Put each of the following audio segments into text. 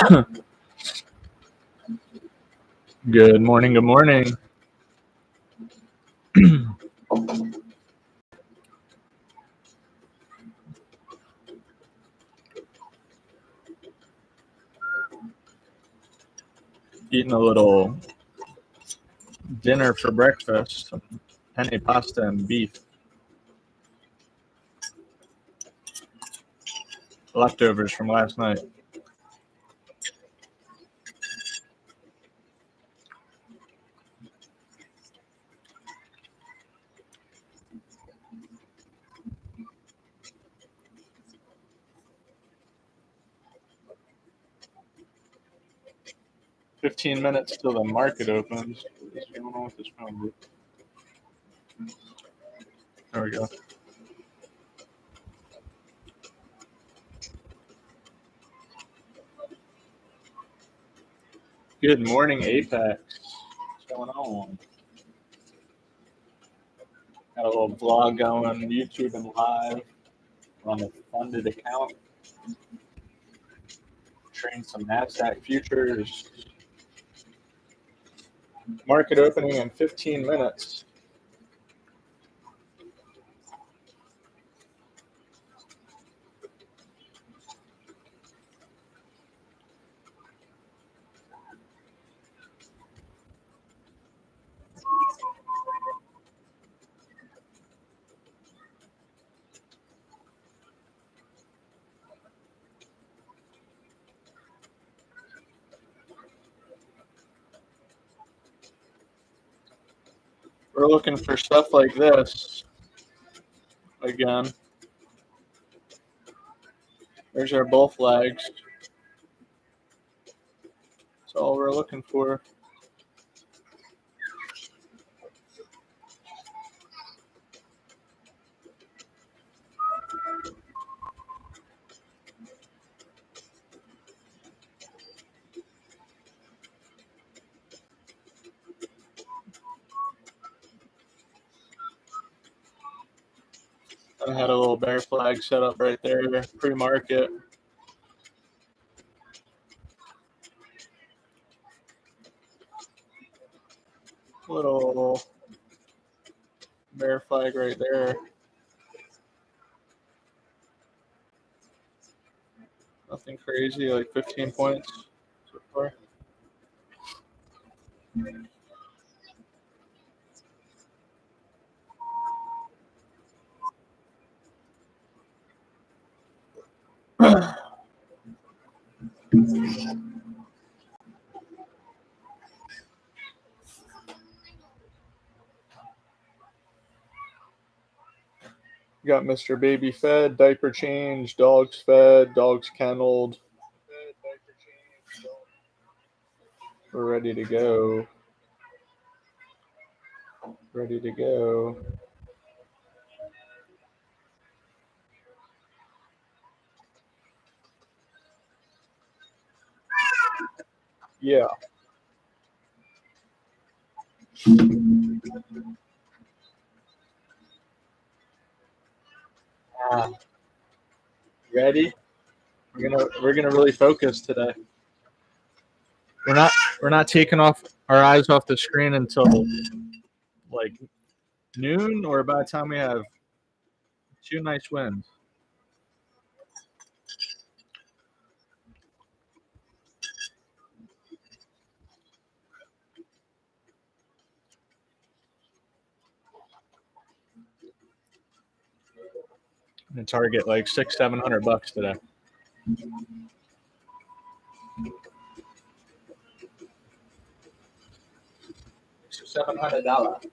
Good morning. Good morning. Eating a little dinner for breakfast. Some penne pasta and beef. Leftovers from last night. "15 minutes till the market opens." What is going on with this phone group? There we go. Good morning, Apex. What's going on? Got a little vlog going, YouTube and live. We're on a funded account. Trading some Nasdaq futures. Market opening in 15 minutes. We're looking for stuff like this. Again, there's our bull flags. That's all we're looking for. I had a little bear flag set up right there, pre-market. Little bear flag right there. Nothing crazy, like 15 points so far. Got Mr. Baby fed, diaper changed, dogs fed, dogs kenneled. We're ready to go. Ready to go. Yeah. Ready? We're gonna really focus today. We're not taking off our eyes off the screen until like noon, or by the time we have 2 nice wins. And target like $600-700 today. $700.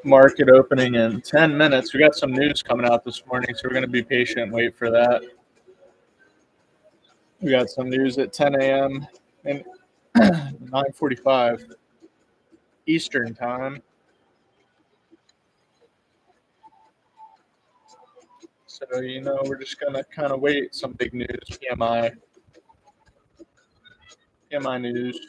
Market opening in 10 minutes. We got some news coming out this morning, so we're going to be patient and wait for that. We got some news at 10 a.m. and 9:45 Eastern time. So, we're just going to kind of wait. Some big news, PMI news.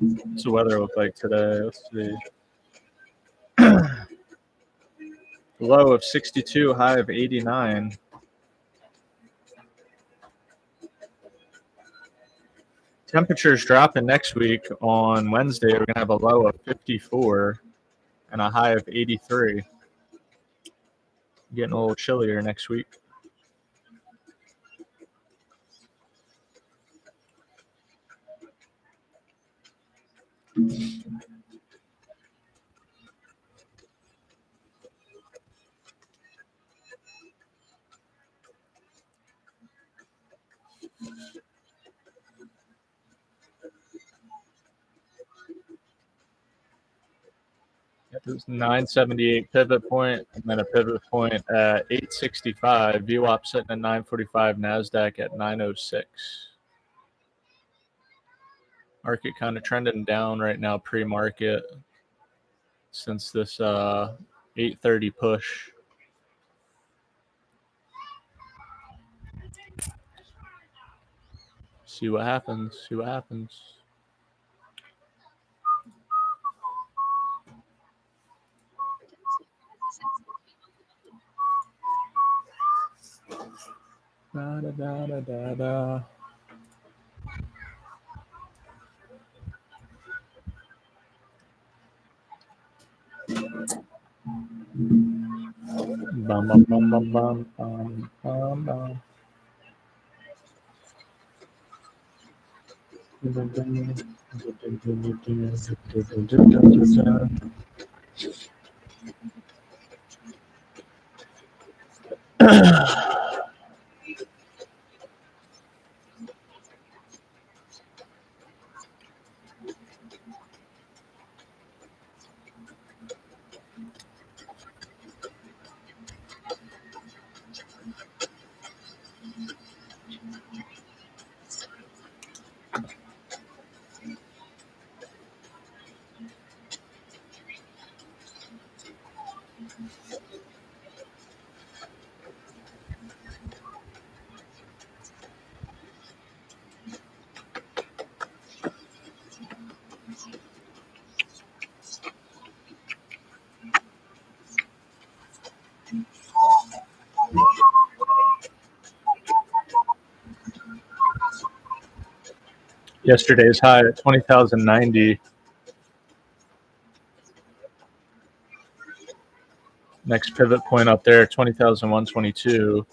What's the weather look like today? Let's see. Low of 62, high of 89. Temperatures dropping next week. On Wednesday, we're going to have a low of 54 and a high of 83. Getting a little chillier next week. It was 978 pivot point, and then a pivot point at 865. VWAP sitting at 945. Nasdaq at 906. Market kind of trending down right now pre-market since this 8:30 push. See what happens. See what happens. Da, da, da, da, da, da. Bum, bum, bum, bum, bum, bum, bum, bum. Yesterday's high at 20,090. Next pivot point up there, 20,122.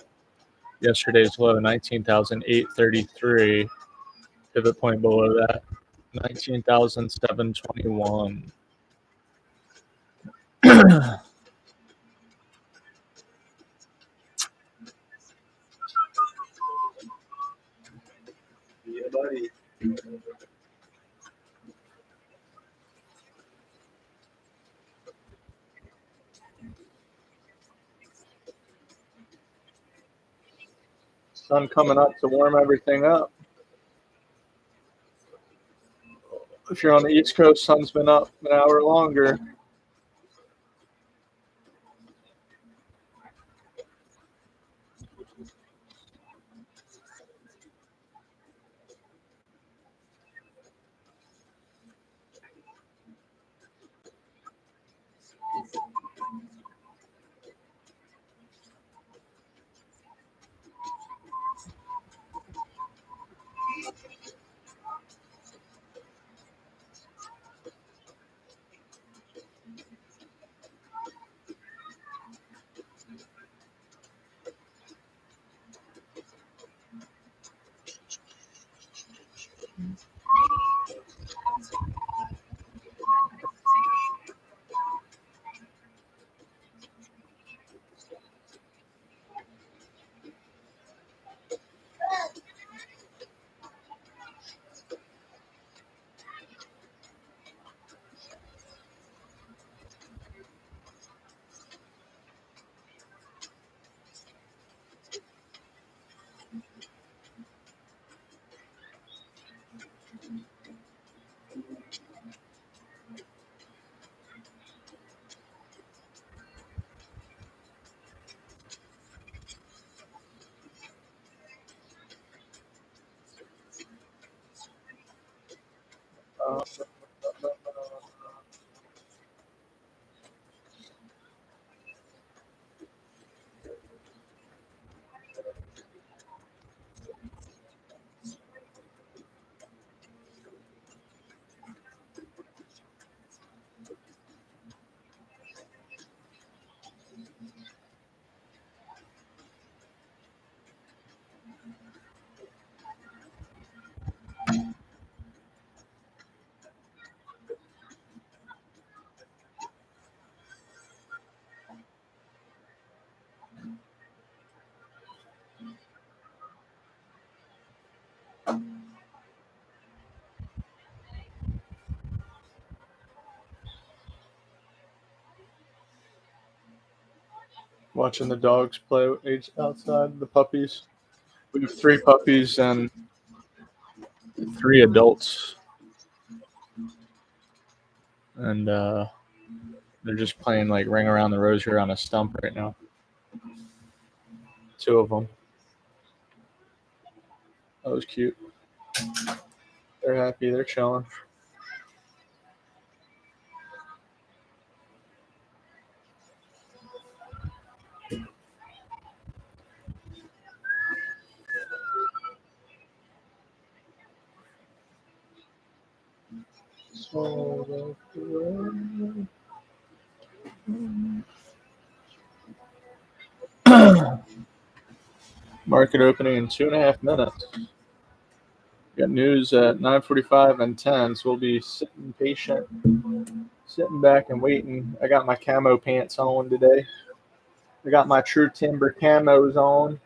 Yesterday's low, 19,833. Pivot point below that, 19,721. Yeah, buddy. Sun coming up to warm everything up. If you're on the East Coast, sun's been up an hour longer. Watching the dogs play outside, the puppies. We have 3 puppies and 3 adults. And they're just playing like Ring Around the Rosary on a stump right now. 2 of them. That was cute. They're happy. They're chilling. Market opening in 2.5 minutes. Got news at 9:45 and 10, so we'll be sitting patient, sitting back and waiting. I got my camo pants on today. I got my True Timber camos on.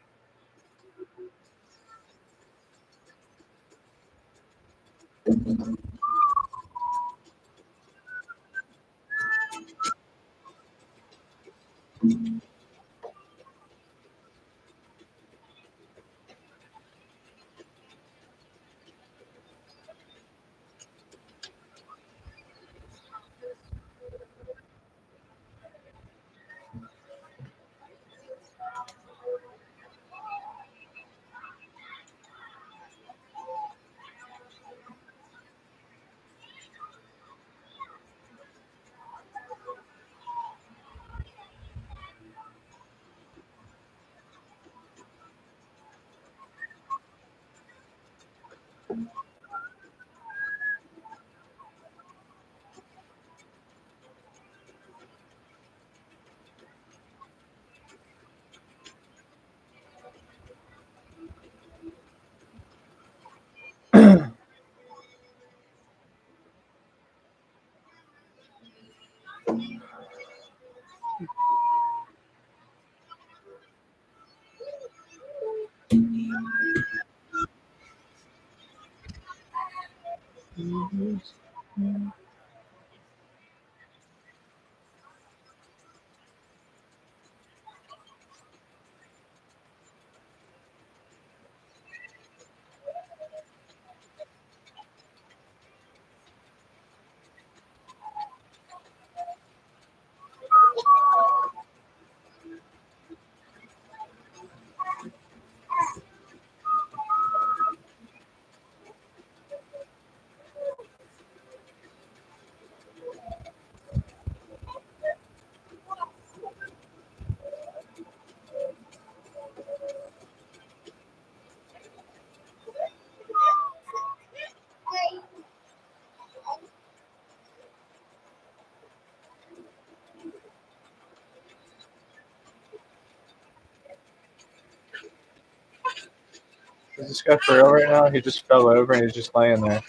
Is this guy for real right now? He just fell over and he's just laying there.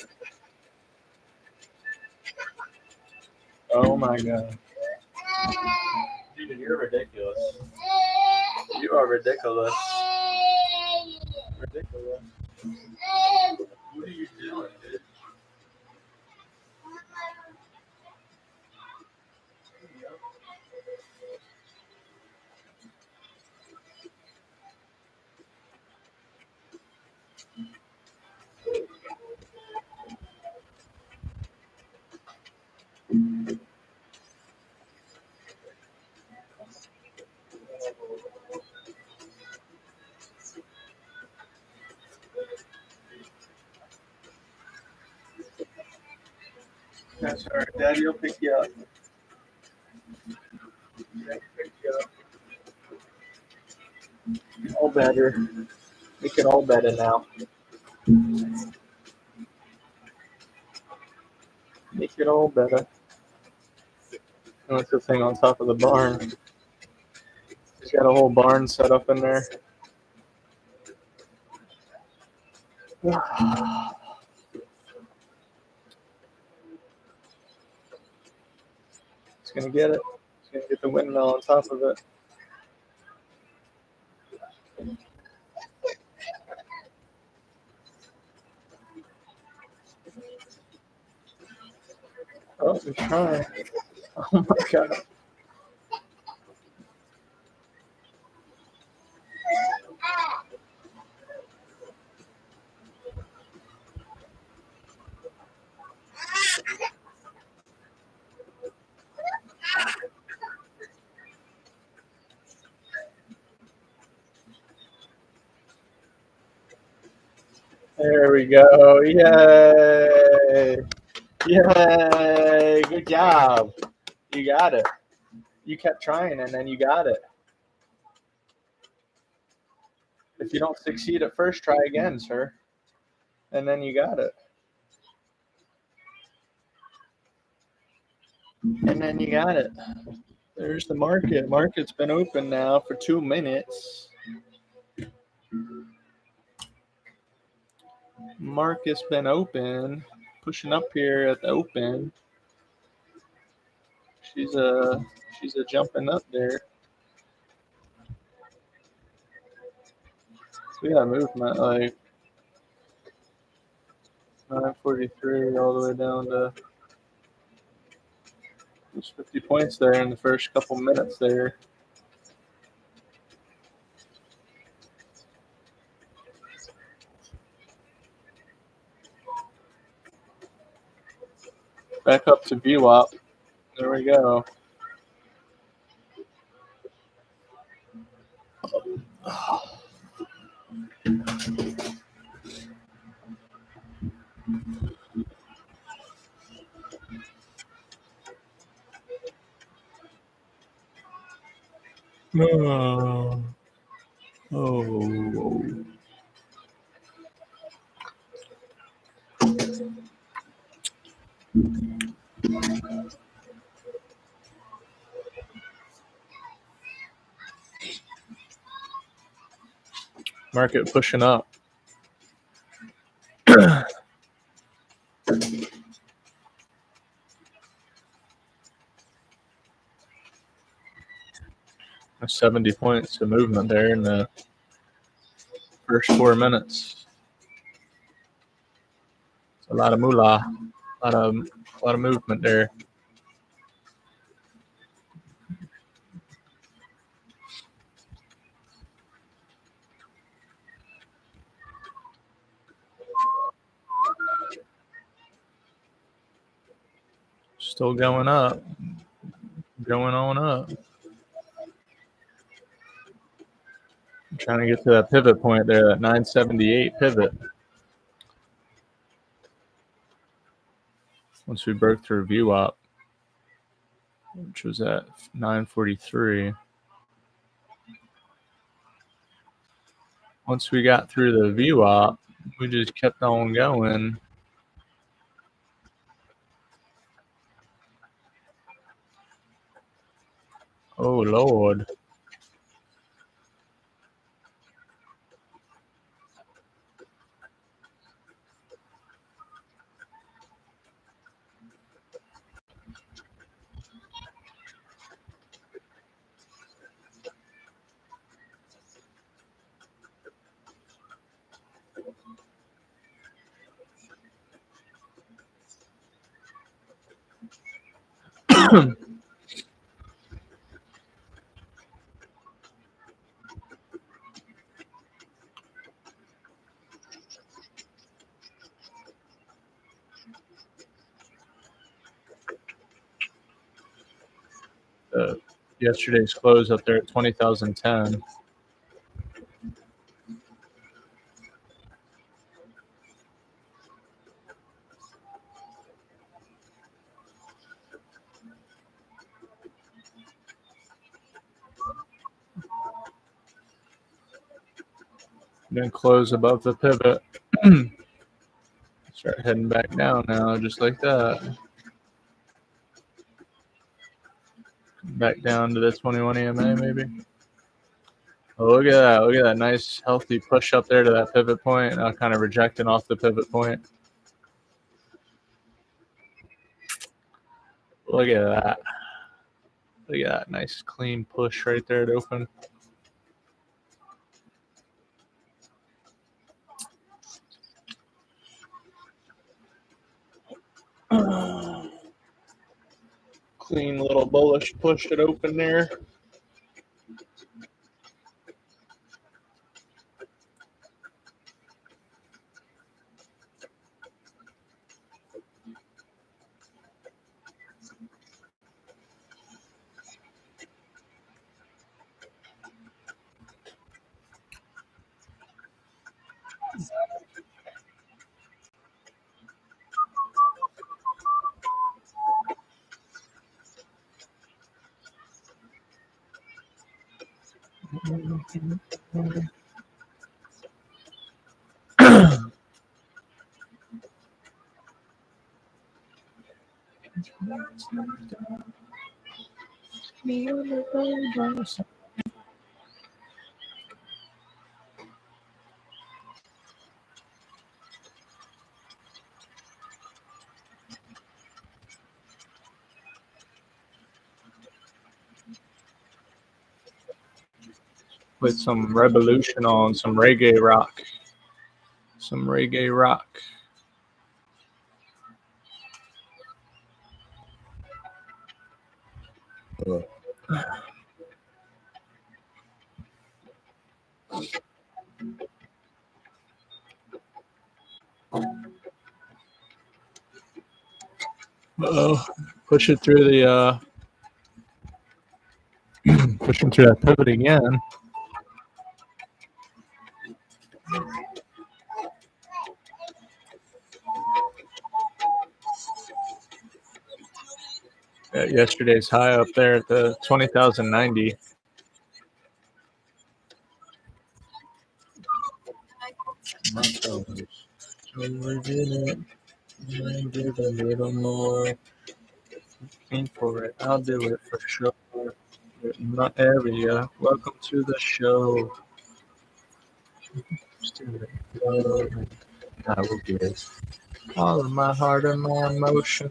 Oh my god. Dude, you're ridiculous. You are ridiculous. Ridiculous. What are you doing, dude? That's all right. Daddy will pick you up. Daddy pick you up. All better. Make it all better now. Make it all better. And that's the thing on top of the barn. He's got a whole barn set up in there. He's gonna get it. He's gonna get the windmill on top of it. Oh, he's trying. Oh my god. There we go. Yay. Yay. Good job. You got it. You kept trying and then you got it. If you don't succeed at first, try again, sir. And then you got it. And then you got it. There's the market. Market's been open now for 2 minutes. Market's been open. Pushing up here at the open. She's a jumping up there. We got movement like 943 all the way down to just 50 points there in the first couple minutes there. Back up to VWAP. There we go. Oh. Market pushing up. That's 70 points of movement there in the first 4 minutes. It's a lot of moolah, a lot of movement there. Still going up, going on up. I'm trying to get to that pivot point there, that 978 pivot. Once we broke through VWAP, which was at 943. Once we got through the VWAP, we just kept on going. Oh, Lord. Yesterday's close up there at 20,010. Then close above the pivot. Start heading back down now, just like that. Back down to the 21 EMA maybe. Oh, look at that. Look at that nice healthy push up there to that pivot point. Now kind of rejecting off the pivot point. Look at that. Look at that nice clean push right there to open. Clean little bullish push it open there. With some revolution on, some reggae rock. Some reggae rock. Uh-oh. Push it through the pushing through that pivot again. At yesterday's high up there at the 20,090. So we did it. Give a little more. Aim for it. I'll do it for sure. In my area. Welcome to the show. I will give all of my heart and my emotion.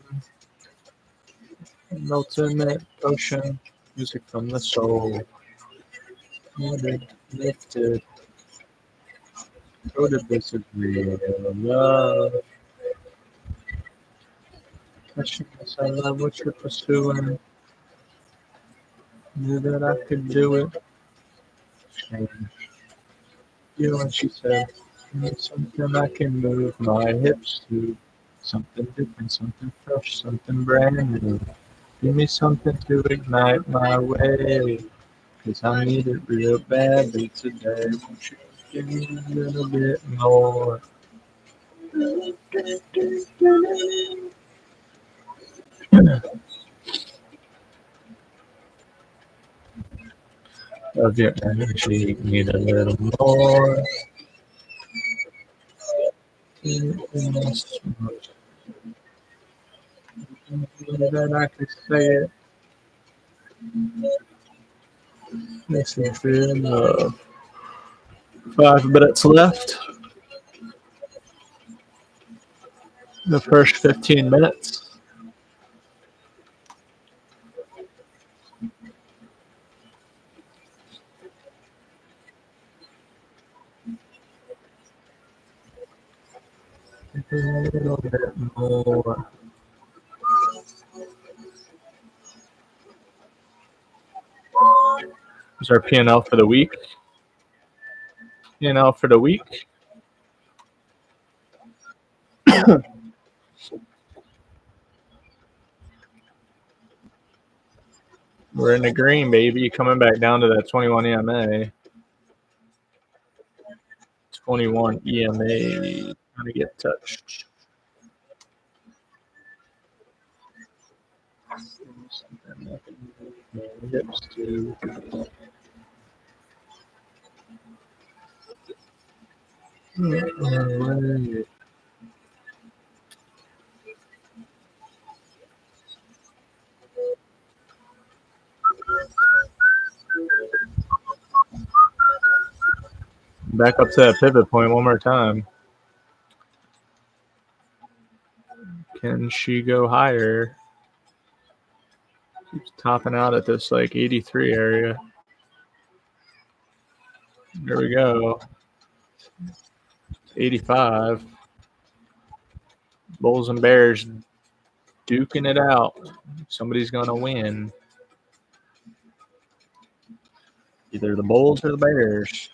An ultimate ocean. Music from the soul. Lifted. Lifted. Go to this is real love. Touching this, I love what you're pursuing. Knew that I could do it. Change you, and she said, "Need something I can move my hips to. Something different, something fresh, something brand new. Give me something to ignite my way. Cause I need it real badly today. Won't you give me a little bit more?" Of your energy, need a little more. That I could say it. Makes me feel love. 5 minutes left. The first 15 minutes. A little bit more. Is our P&L for the week? P&L for the week. We're in the green, baby. Coming back down to that 21 EMA. 21 EMA. Trying to get touched. Hips too. Back up to that pivot point one more time. Can she go higher? Keeps topping out at this like 83 area. There we go. 85. Bulls and Bears duking it out. Somebody's going to win. Either the Bulls or the Bears.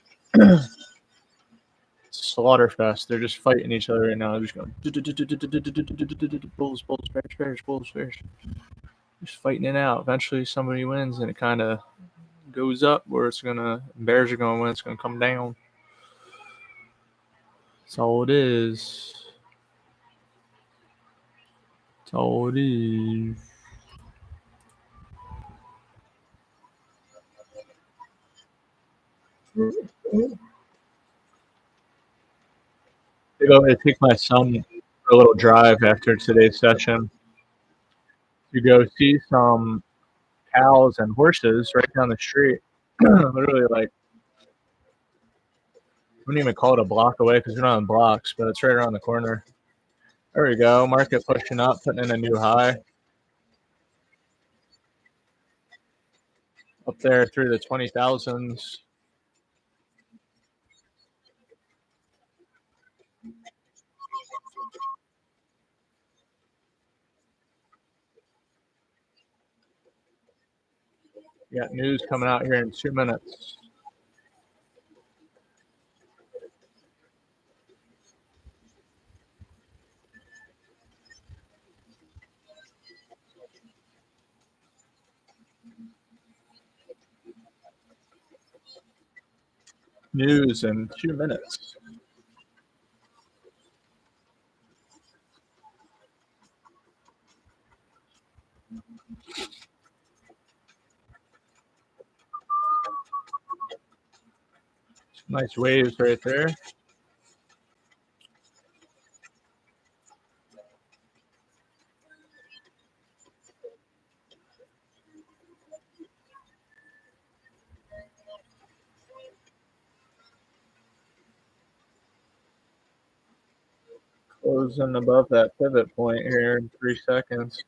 Slaughterfest. They're just fighting each other right now. They're just going Bulls, Bulls, Bears, Bears, Bulls, Bears. Just fighting it out. Eventually somebody wins and it kind of goes up where it's going to, Bears are going to win. It's going to come down. That's all it is. That's all it is. I take my son for a little drive after today's session to go see some cows and horses right down the street. Literally, like, I wouldn't even call it a block away because we're not on blocks, but it's right around the corner. There we go. Market pushing up, putting in a new high. Up there through the 20,000s. Got news coming out here in 2 minutes. News in 2 minutes. Nice waves right there. Closing above that pivot point here in 3 seconds.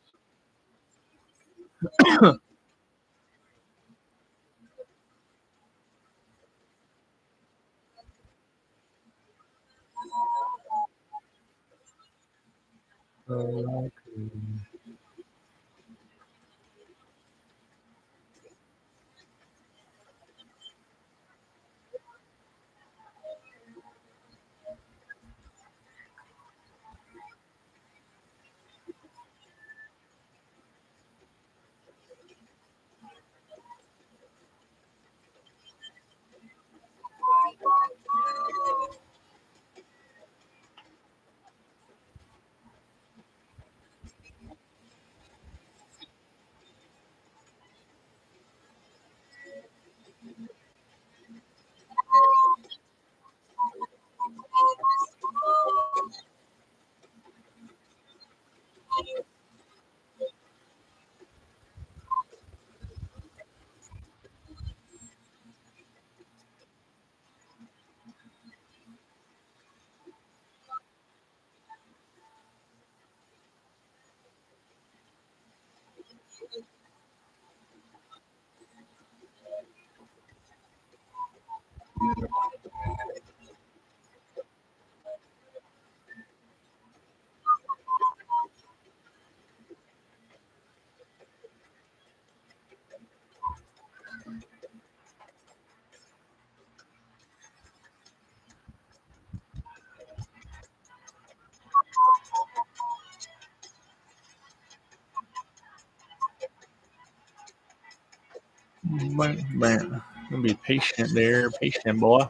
Man, gonna be patient there, patient boy.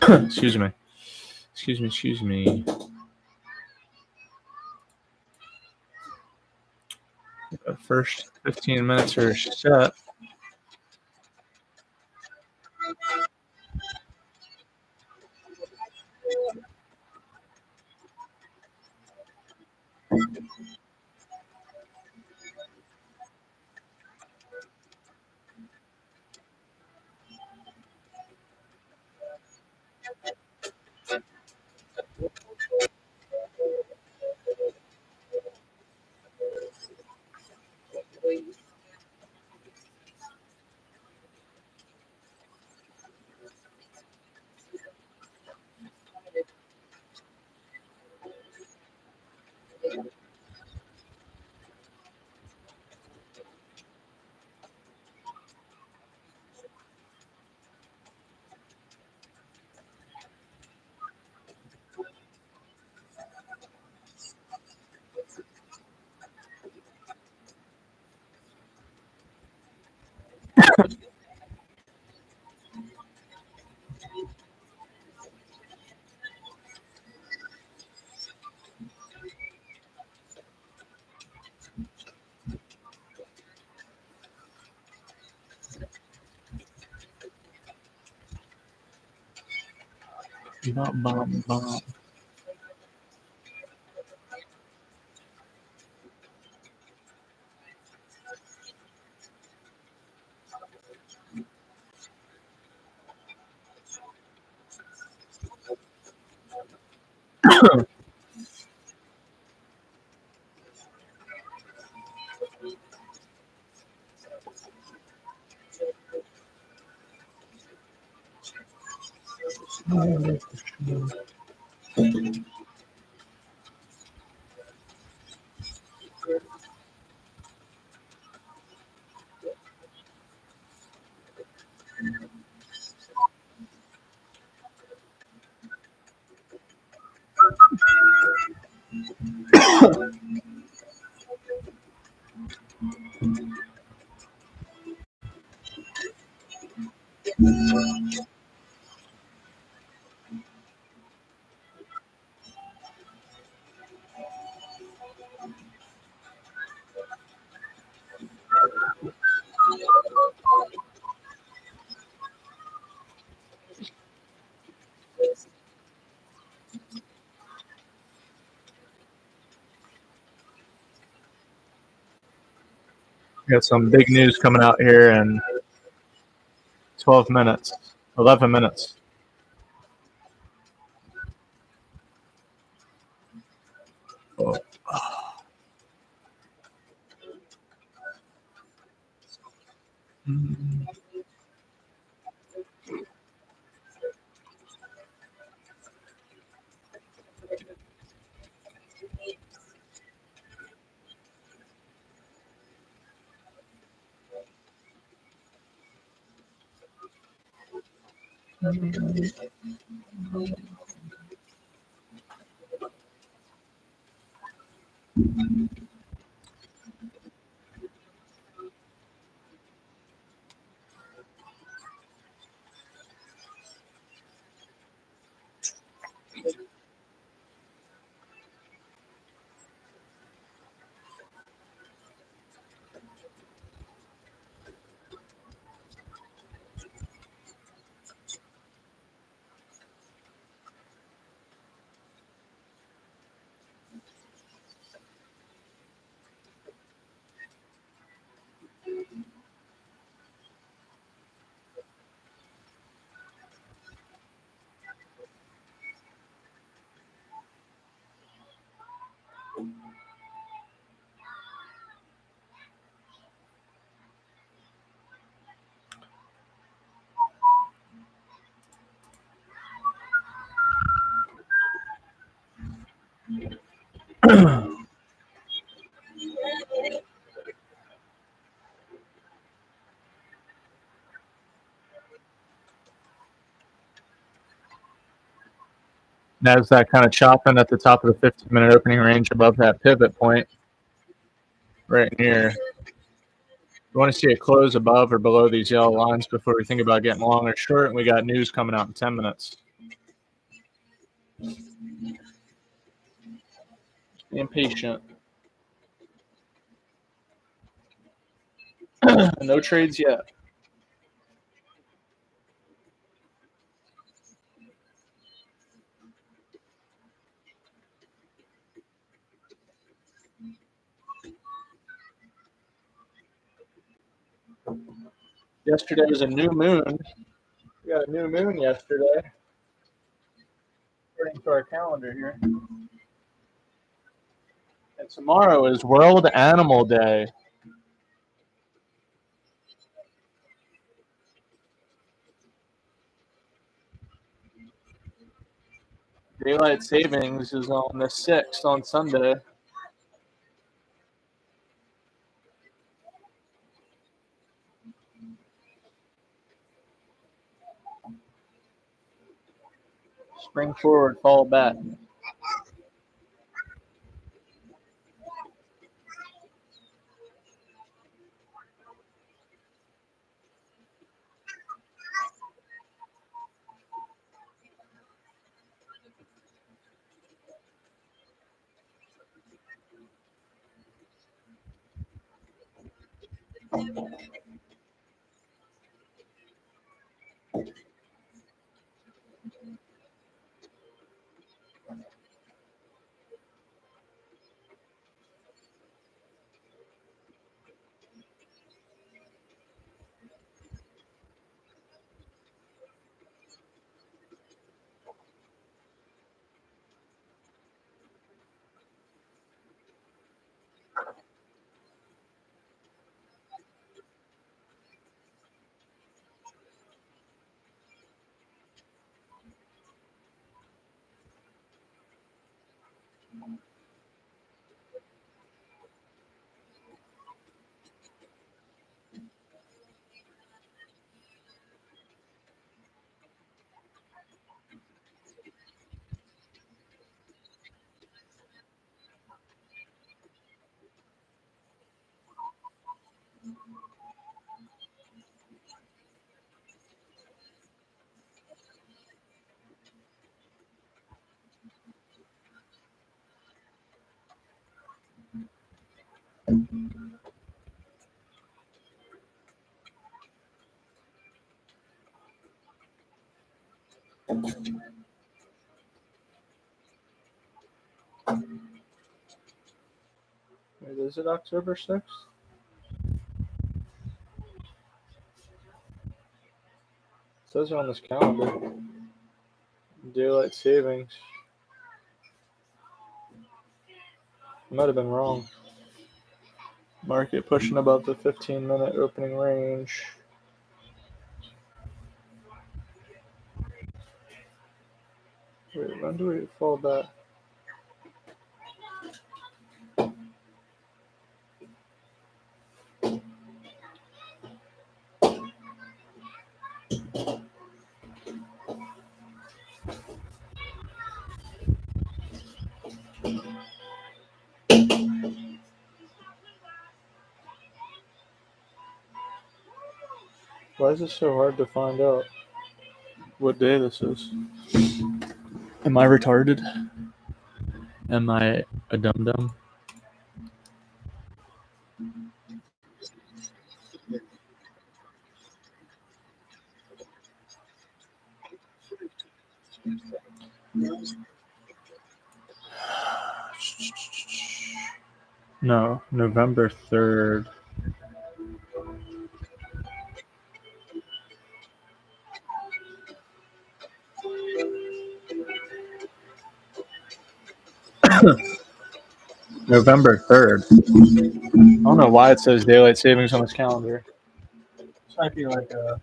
Excuse me. Excuse me. The first 15 minutes are set. Bum, bum, bum. Got some big news coming out here in 12 minutes, 11 minutes. Oh. Nasdaq kind of chopping at the top of the 15-minute opening range above that pivot point right here. You want to see it close above or below these yellow lines before we think about getting long or short, and we got news coming out in 10 minutes. Being patient. No trades yet. Yesterday was a new moon. We got a new moon yesterday, according to our calendar here. And tomorrow is World Animal Day. Daylight savings is on the 6th on Sunday. Spring forward, fall back. Wait, is it October 6th? It says it on this calendar. Daylight savings. Might have been wrong. Market pushing above the 15-minute opening range. Wait, when do we fall back? Why is it so hard to find out what day this is? Am I retarded? Am I a dum-dum? No, November 3rd. November 3rd. I don't know why it says daylight savings on this calendar. This might be like a,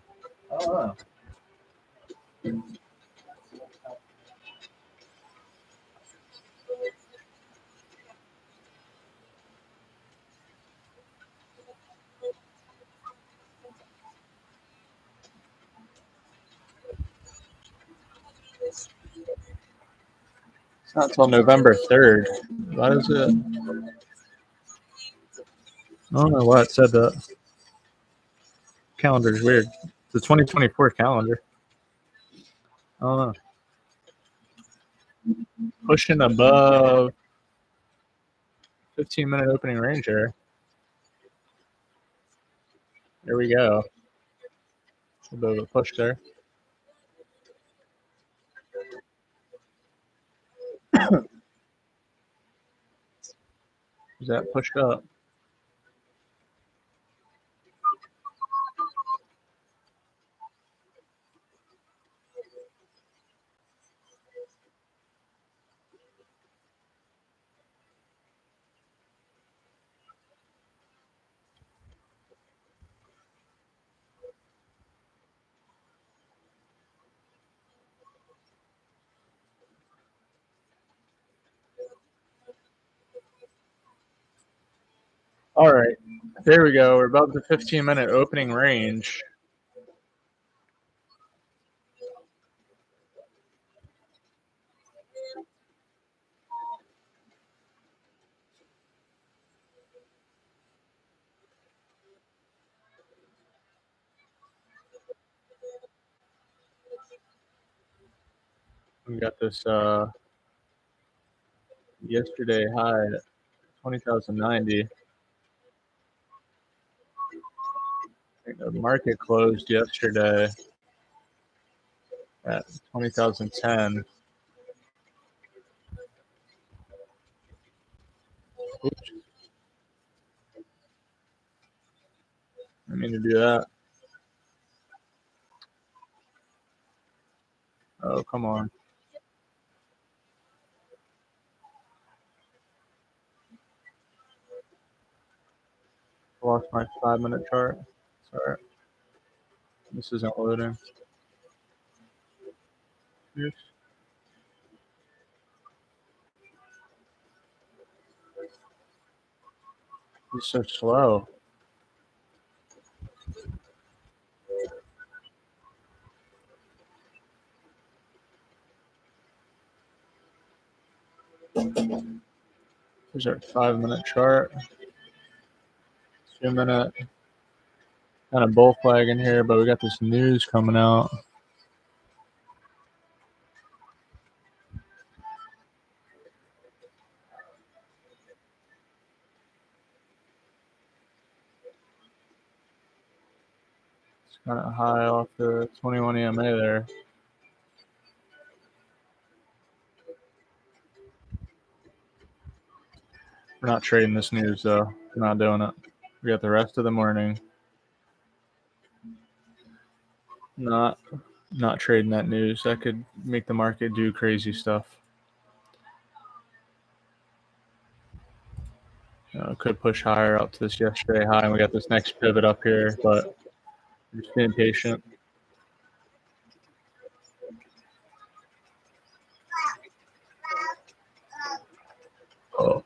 I don't know. It's not until November 3rd. Why is it? I don't know why it said that. Calendar's weird. The 2024 calendar. I don't know. Pushing above 15-minute opening range here. Here we go. A bit of a push there. Is that pushed up? All right. There we go. We're above the 15-minute opening range. We got this yesterday high at 20,090. I think the market closed yesterday at 20,010. Oops. I mean to do that. Oh, come on. I lost my 5-minute chart. Sorry. This isn't loading. Yes. It's so slow. Here's our 5-minute chart. 2-minute. Kind of bull flag in here, but we got this news coming out. Kind of high off the 21 EMA there. We're not trading this news though. We're not doing it. We got the rest of the morning. Not trading that news. That could make the market do crazy stuff. Could push higher up to this yesterday high, and we got this next pivot up here, but we're just being patient. Oh.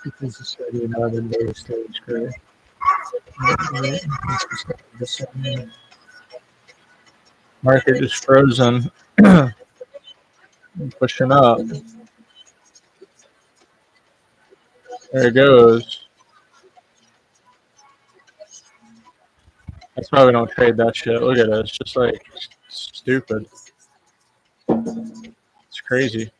Because it's already another day stage, correct? Market just frozen, pushing up. There it goes. That's why we don't trade that shit. Look at it. It's just like stupid. It's crazy.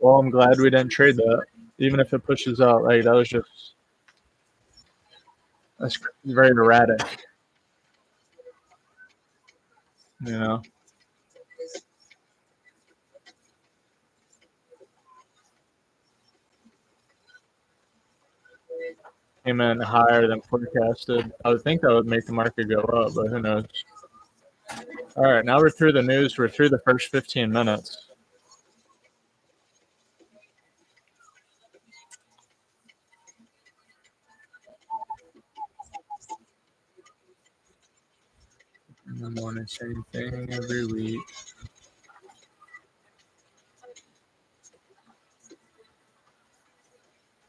Well, I'm glad we didn't trade that. Even if it pushes out, like that was just, that's very erratic. You know? Came in higher than forecasted. I would think that would make the market go up, but who knows? All right, now we're through the news. We're through the first 15 minutes. In the morning, same thing every week.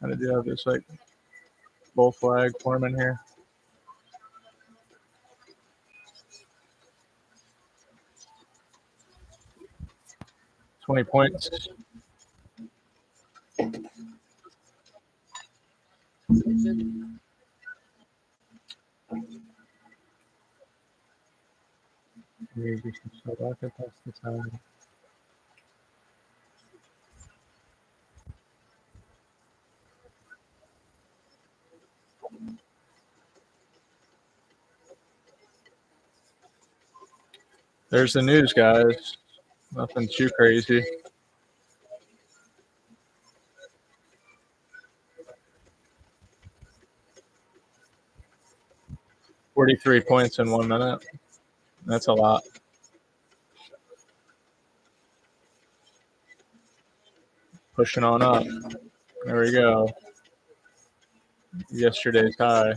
How to do have this like bull flag forming here? $20 points. There's the news, guys. Nothing too crazy. $43 points in 1 minute. That's a lot. Pushing on up. There we go. Yesterday's high.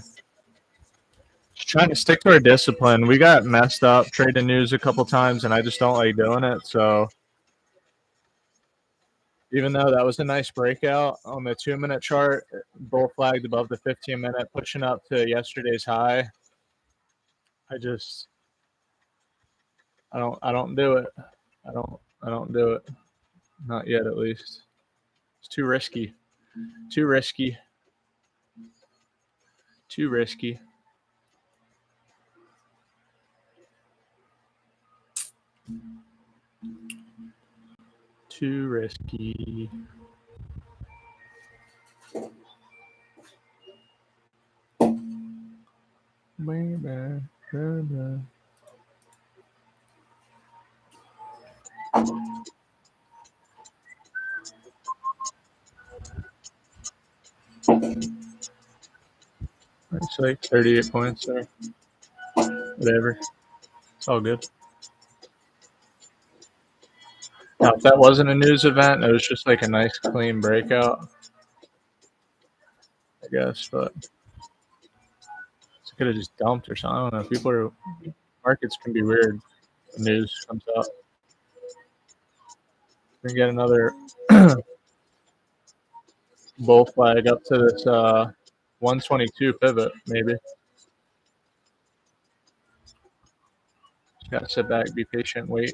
Just trying to stick to our discipline. We got messed up trading news a couple times, and I just don't like doing it. So even though that was a nice breakout on the 2-minute chart, bull flagged above the 15-minute, pushing up to yesterday's high. I don't do it. I don't do it. Not yet, at least. It's too risky. Too risky. Too risky. Too risky. Baby. It's like 38 points or whatever. It's all good. Now, if that wasn't a news event, it was just like a nice clean breakout, I guess, but Could have just dumped or something. I don't know. Markets can be weird. The news comes out. We can get another bull flag up to this 122 pivot, maybe. Just gotta sit back, be patient, wait.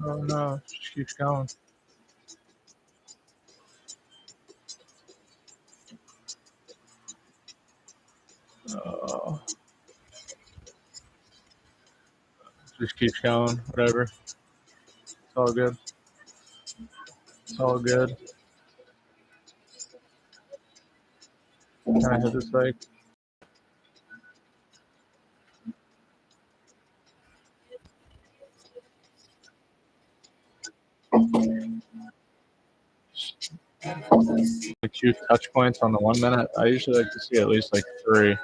Oh no, just keeps going. Oh, just keeps going. Whatever. It's all good. It's all good. Can I hit this like? Like 2 touch points on the 1 minute. I usually like to see at least like 3.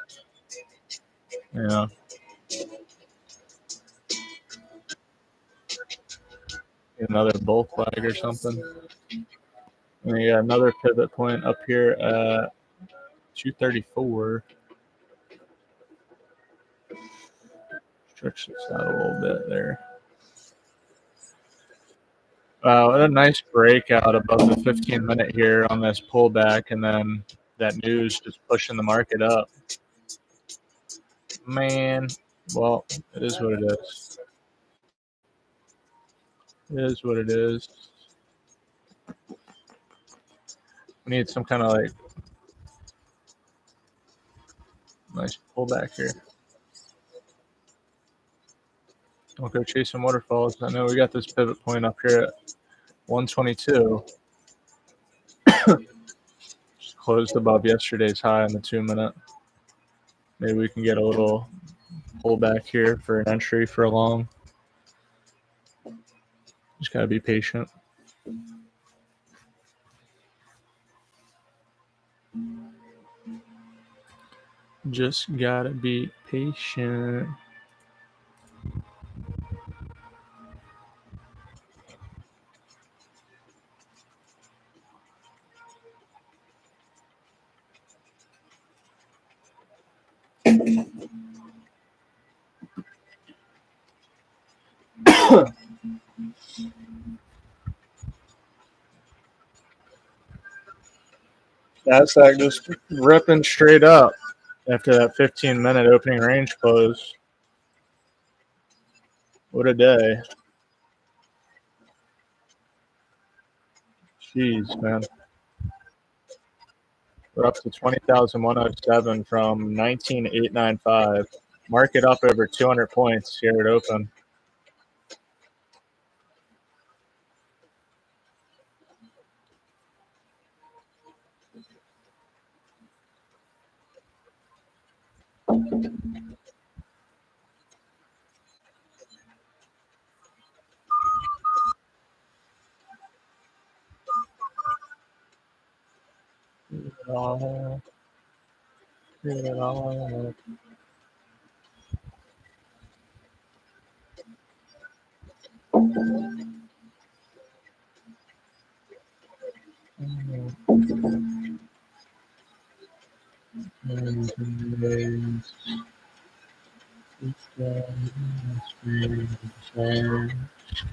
Yeah. Another bull flag or something. And we got another pivot point up here at 234. Stretch this out a little bit there. Wow, what a nice breakout above the 15-minute here on this pullback, and then that news just pushing the market up. Man, well, it is what it is. It is what it is. We need some kind of like nice pullback here. Don't go chasing waterfalls. I know we got this pivot point up here at 122. Just closed above yesterday's high on the 2 minute. Maybe we can get a little pullback here for an entry for a long. Just gotta be patient. Just gotta be patient. Nasdaq just ripping straight up after that 15-minute opening range close. What a day. Jeez, man. We're up to 20,107 from 19,895. Market up over 200 points here at open.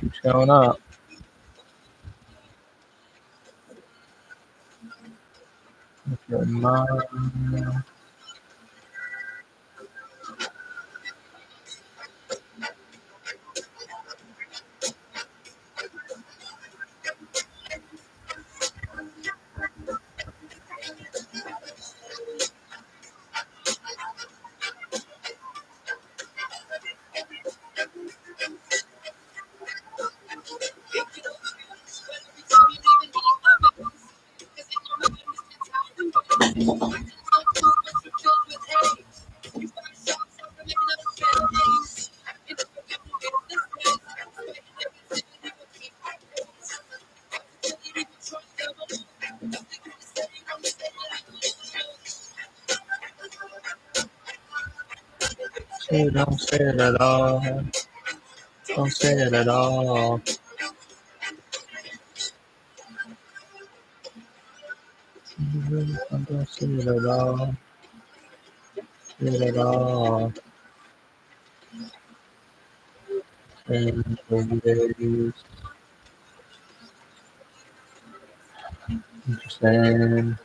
Keeps going up. Don't say it at all. Don't say it at all. Don't say it at all. Say it at all. And interesting.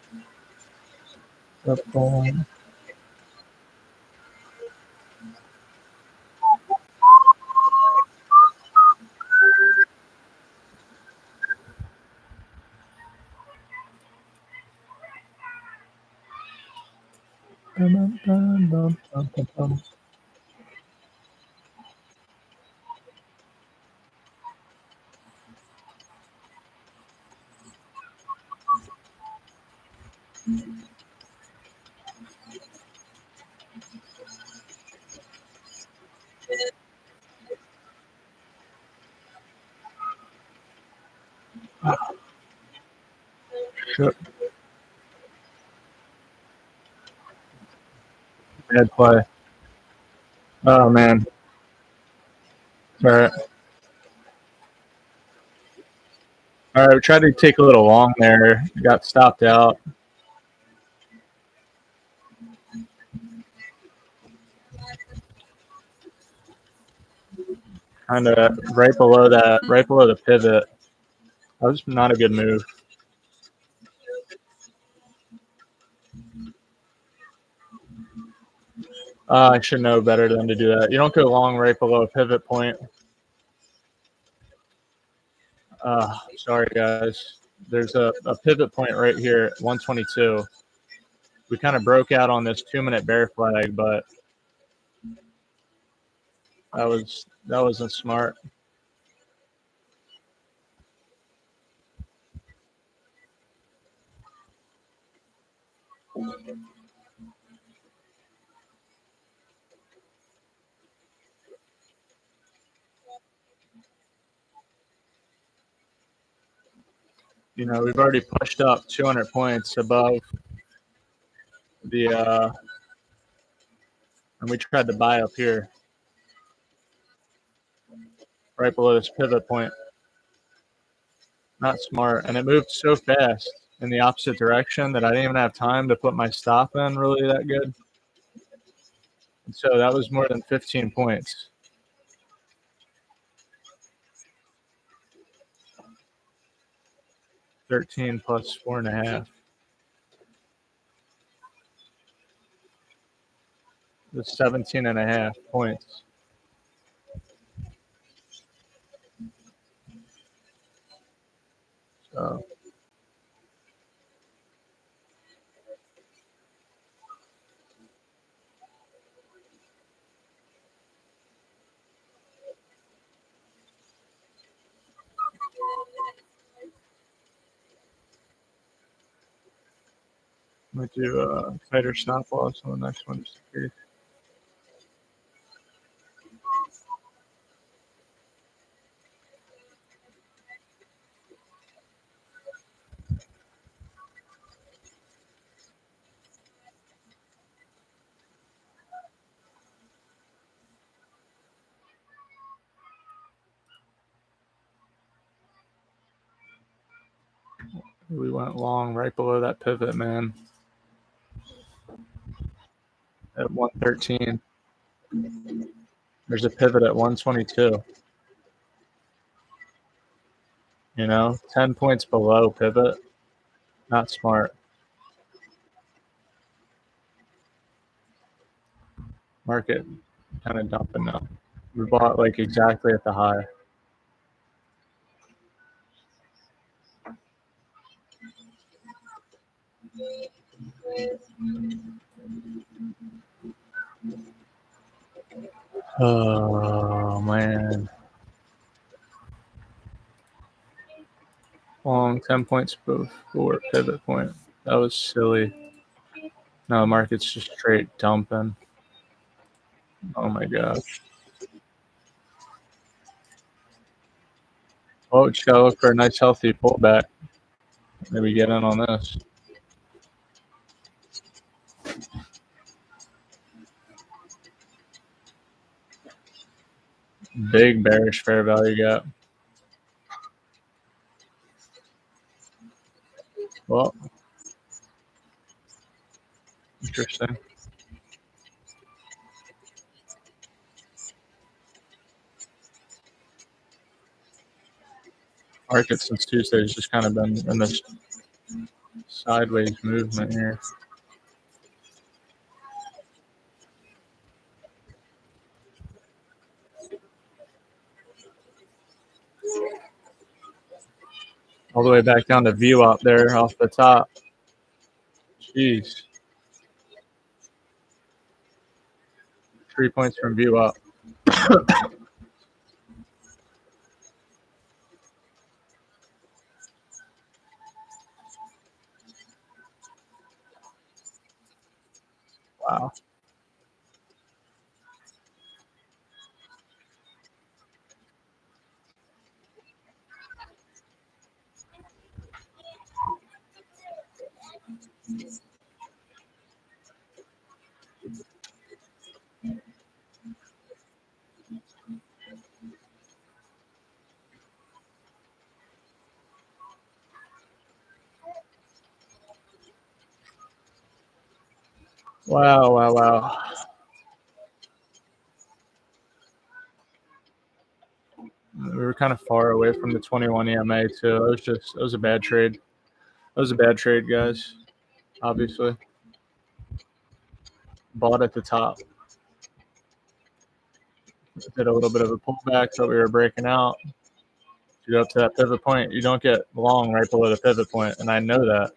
Up on. Shit. Bad play. Oh man. All right. All right. We tried to take a little long there. Got stopped out. Kind of right below that, right below the pivot. That was not a good move. I should know better than to do that. You don't go long right below a pivot point. Sorry, guys. There's a pivot point right here at 122. We kind of broke out on this 2-minute bear flag, but that wasn't smart. You know, we've already pushed up 200 points above the, and we tried to buy up here, right below this pivot point. Not smart. And it moved so fast in the opposite direction that I didn't even have time to put my stop in really that good. And so that was more than 15 points. $13 plus 4.5. That's 17.5 points. So I'm going to do a tighter stop loss on the next one. Just in case. We went long right below that pivot, man. At 113. There's a pivot at 122. You know, 10 points below pivot. Not smart. Market kind of dumping now. We bought like exactly at the high. Oh man. Long 10 points before pivot point. That was silly. No, the market's just straight dumping. Oh my gosh. Oh, just gotta look for a nice healthy pullback. Maybe get in on this. Big bearish fair value gap. Well, interesting. Market since Tuesday has just kind of been in this sideways movement here. All the way back down to view up there off the top. Jeez. 3 points from view up. Wow. Wow, wow, wow. We were kind of far away from the 21 EMA too. It was a bad trade. It was a bad trade, guys. Obviously. Bought at the top. Did a little bit of a pullback, so we were breaking out. You go up to that pivot point, you don't get long right below the pivot point, and I know that.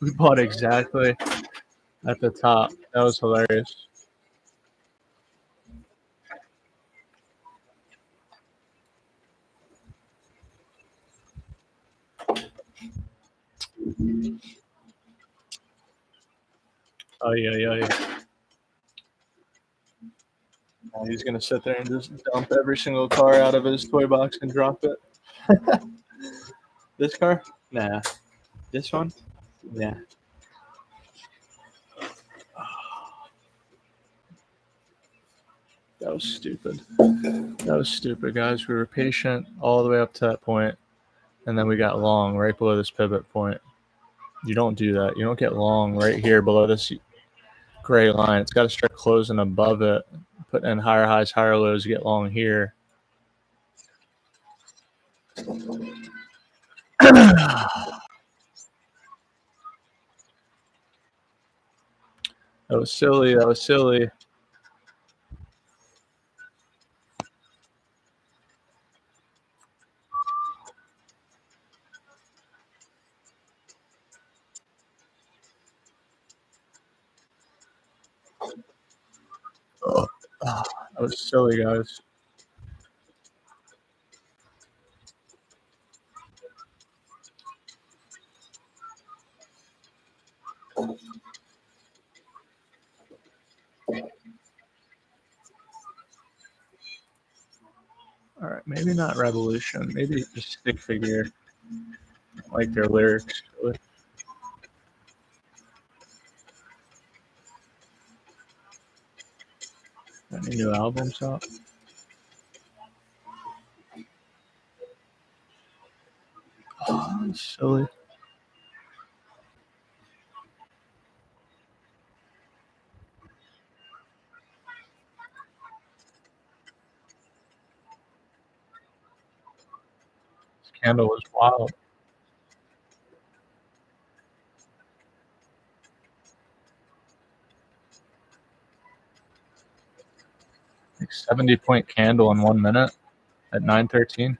We bought exactly at the top. That was hilarious. Oh yeah. He's gonna sit there and just dump every single car out of his toy box and drop it. This car? Nah. This one? Yeah. That was stupid. That was stupid, guys. We were patient all the way up to that point, and then we got long right below this pivot point. You don't do that. You don't get long right here below this gray line. It's got to start closing above it. Put in higher highs, higher lows, get long here. That was silly. That was silly. That was silly, guys. All right, maybe not Revolution. Maybe just Stick Figure. I like their lyrics. Really. Any new albums out? Oh, silly. This candle was wild. Like 70-point candle in 1 minute at 9:13.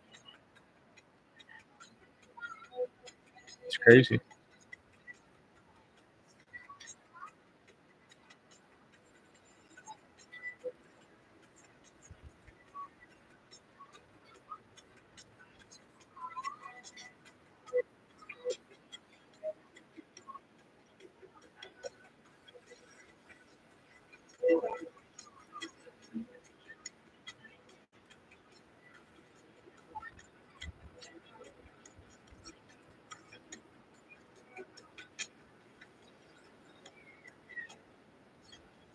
It's crazy.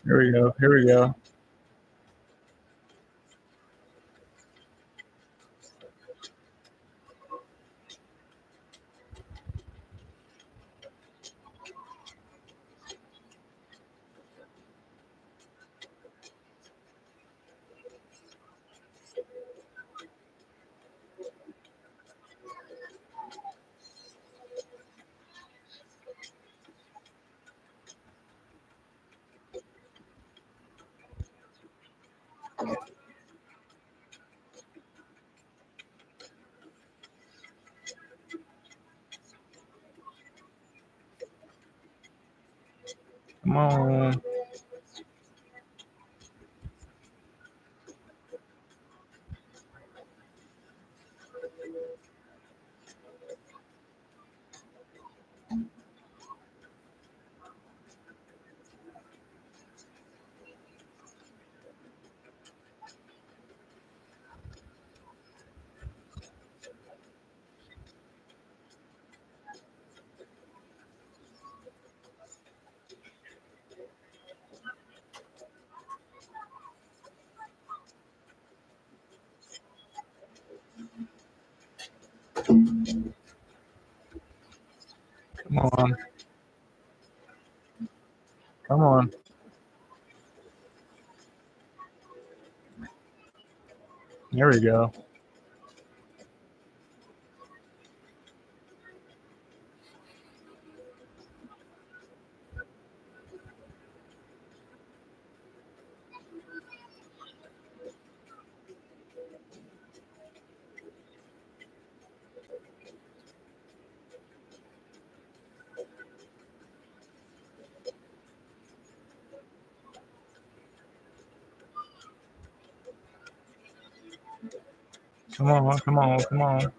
Here we go. Here we go. Come on. Come on. Come on. There we go. Come on. Come on. Come on.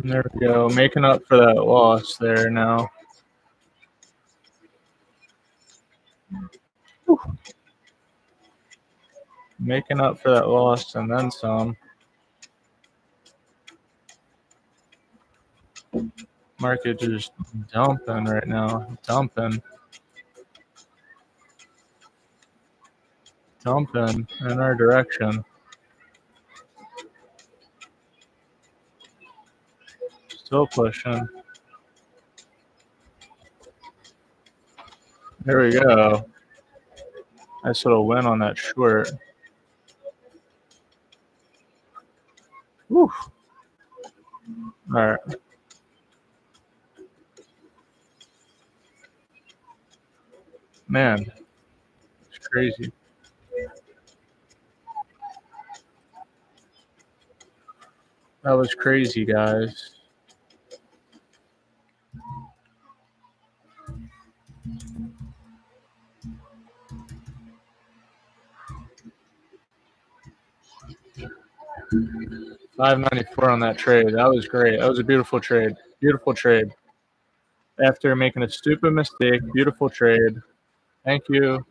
There we go. Making up for that loss there now. Whew. Making up for that loss and then some. Market just dumping right now. Dumping in our direction. Still pushing. There we go. Nice little win on that short. Whew. All right. Man, it's crazy. That was crazy, guys. 594 on that trade. That was great. That was a beautiful trade. Beautiful trade. After making a stupid mistake, beautiful trade. Thank you.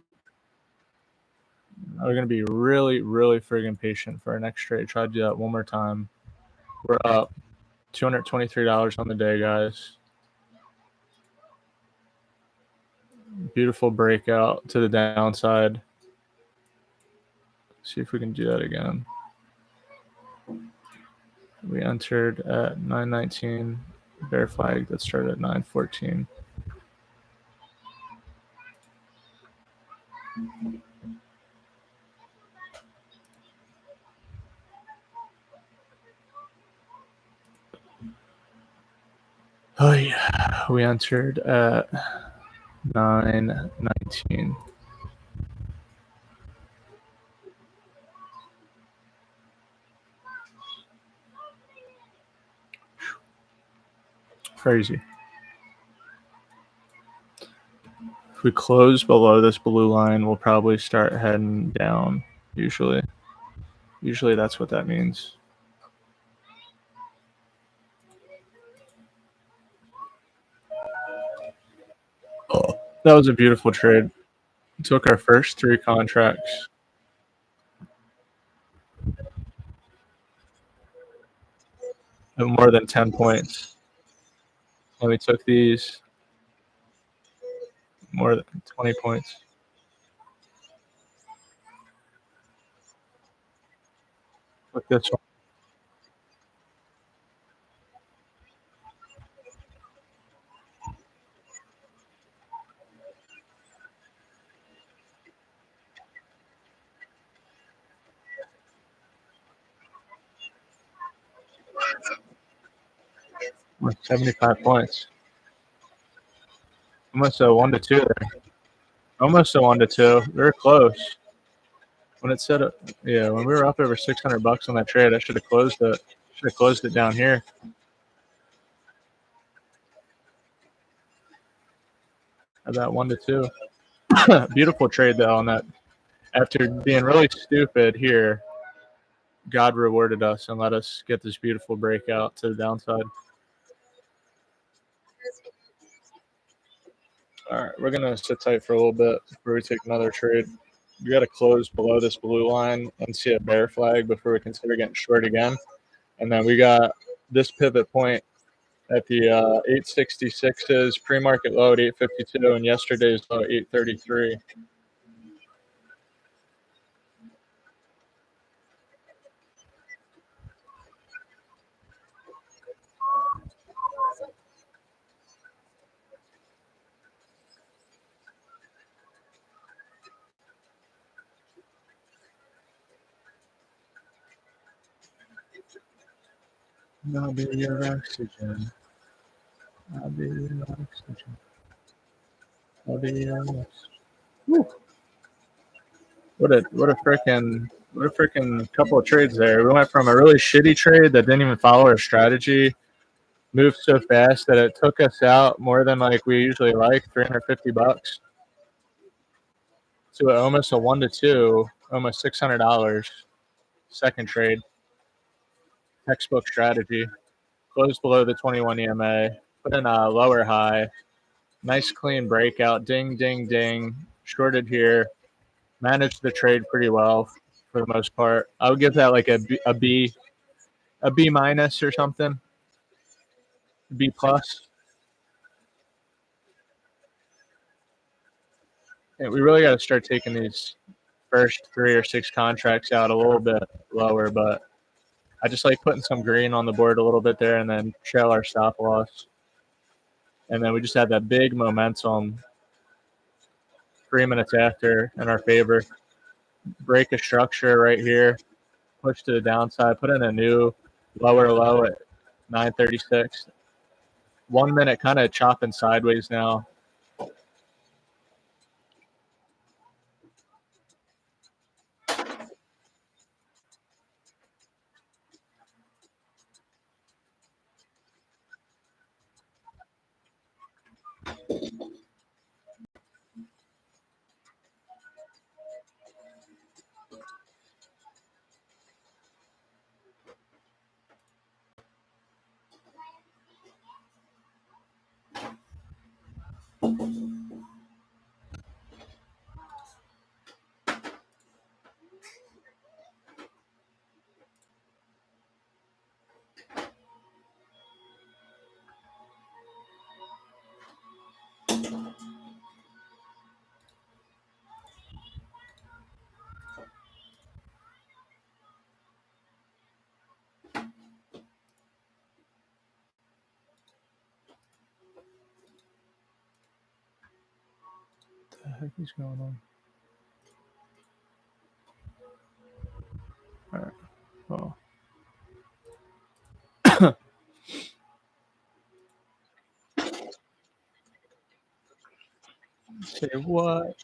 We're going to be really, really friggin' patient for our next trade. Try to do that one more time. We're up $223 on the day, guys. Beautiful breakout to the downside. See if we can do that again. We entered at 919, bear flag that started at 914. Oh yeah, we entered at 919. Crazy. If we close below this blue line, we'll probably start heading down. Usually that's what that means. Oh, that was a beautiful trade. We took our first 3 contracts. At more than 10 points. And we took these more than 20 points. Look this one. With 75 points. Almost a 1-2 there. Almost a 1-2. Very close. When it said, yeah, when we were up over $600 on that trade, I should have closed it. Should have closed it down here. At that 1-2. Beautiful trade though on that. After being really stupid here, God rewarded us and let us get this beautiful breakout to the downside. All right, we're gonna sit tight for a little bit before we take another trade. We got to close below this blue line and see a bear flag before we consider getting short again. And then we got this pivot point at the 866s, pre-market low at 852, and yesterday's low at 833. I'll be your oxygen. I'll be your oxygen. I'll be your oxygen. Woo. What a freaking couple of trades there. We went from a really shitty trade that didn't even follow our strategy, moved so fast that it took us out more than like we usually like, $350, to almost a 1-2, almost $600. Second trade, textbook strategy. Closed below the 21 EMA, put in a lower high, nice clean breakout, ding, ding, ding, shorted here, managed the trade pretty well for the most part. I would give that like a B minus or something, B plus. And we really got to start taking these first 3 or 6 contracts out a little bit lower, but I just like putting some green on the board a little bit there and then trail our stop loss. And then we just had that big momentum 3 minutes after in our favor. Break a structure right here, push to the downside, put in a new lower low at 936. 1 minute kind of chopping sideways now. heck is going on? All right. Well. Say what?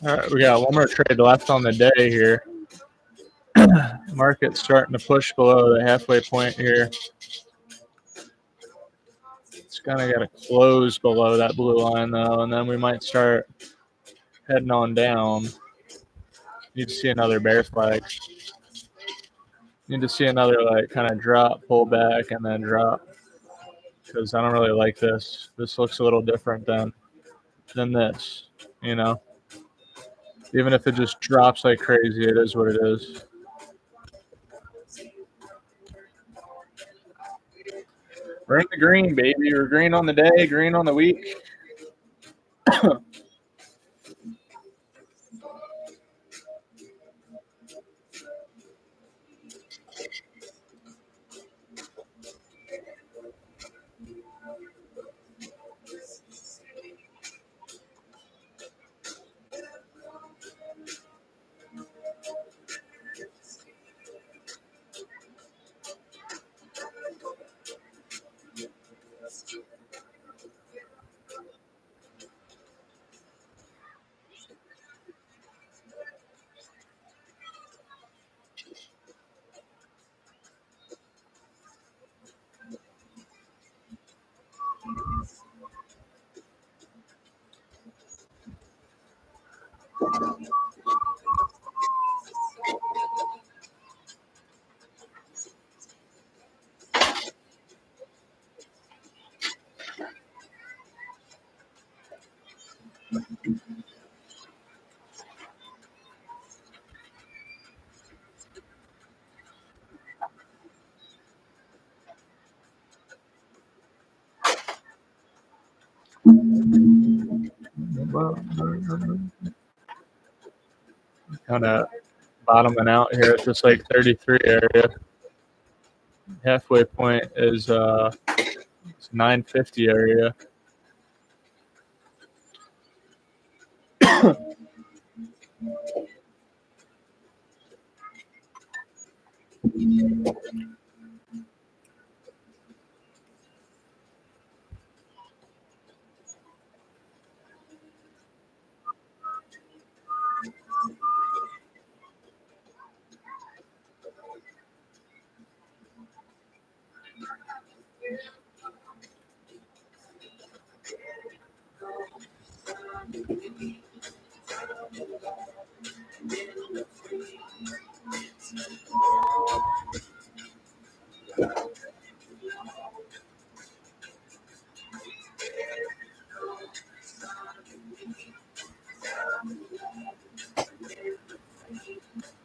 All right, we got one more trade left on the day here. Market's starting to push below the halfway point here. It's kind of got to close below that blue line though, and then we might start heading on down. Need to see another bear flag. Need to see another like kind of drop, pull back, and then drop. Because I don't really like this. This looks a little different than this, you know. Even if it just drops like crazy, it is what it is. We're in the green, baby. We're green on the day, green on the week. Kind of bottoming out here at this like 33 area. Halfway point is 950 area.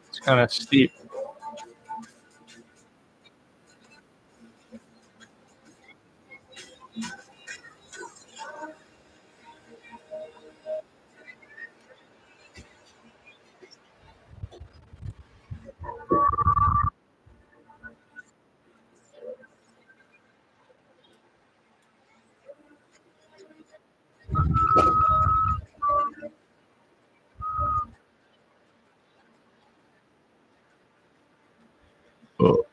It's kind of steep. Oh.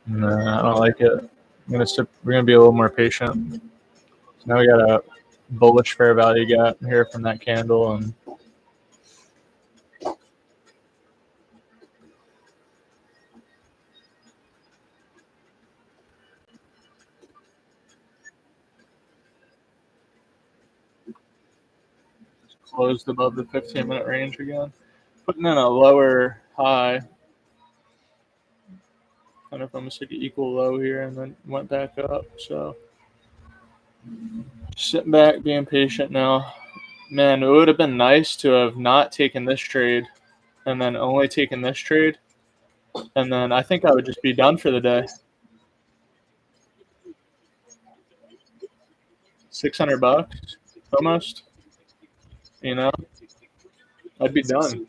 Nah, I don't like it. I'm gonna we're going to be a little more patient. So now we got a bullish fair value gap here from that candle, and closed above the 15-minute range again, putting in a lower high, kind of almost like an equal low here, and then went back up. So sitting back, being patient now. Man, it would have been nice to have not taken this trade and then only taken this trade, and then I think I would just be done for the day. $600 almost, you know, I'd be done.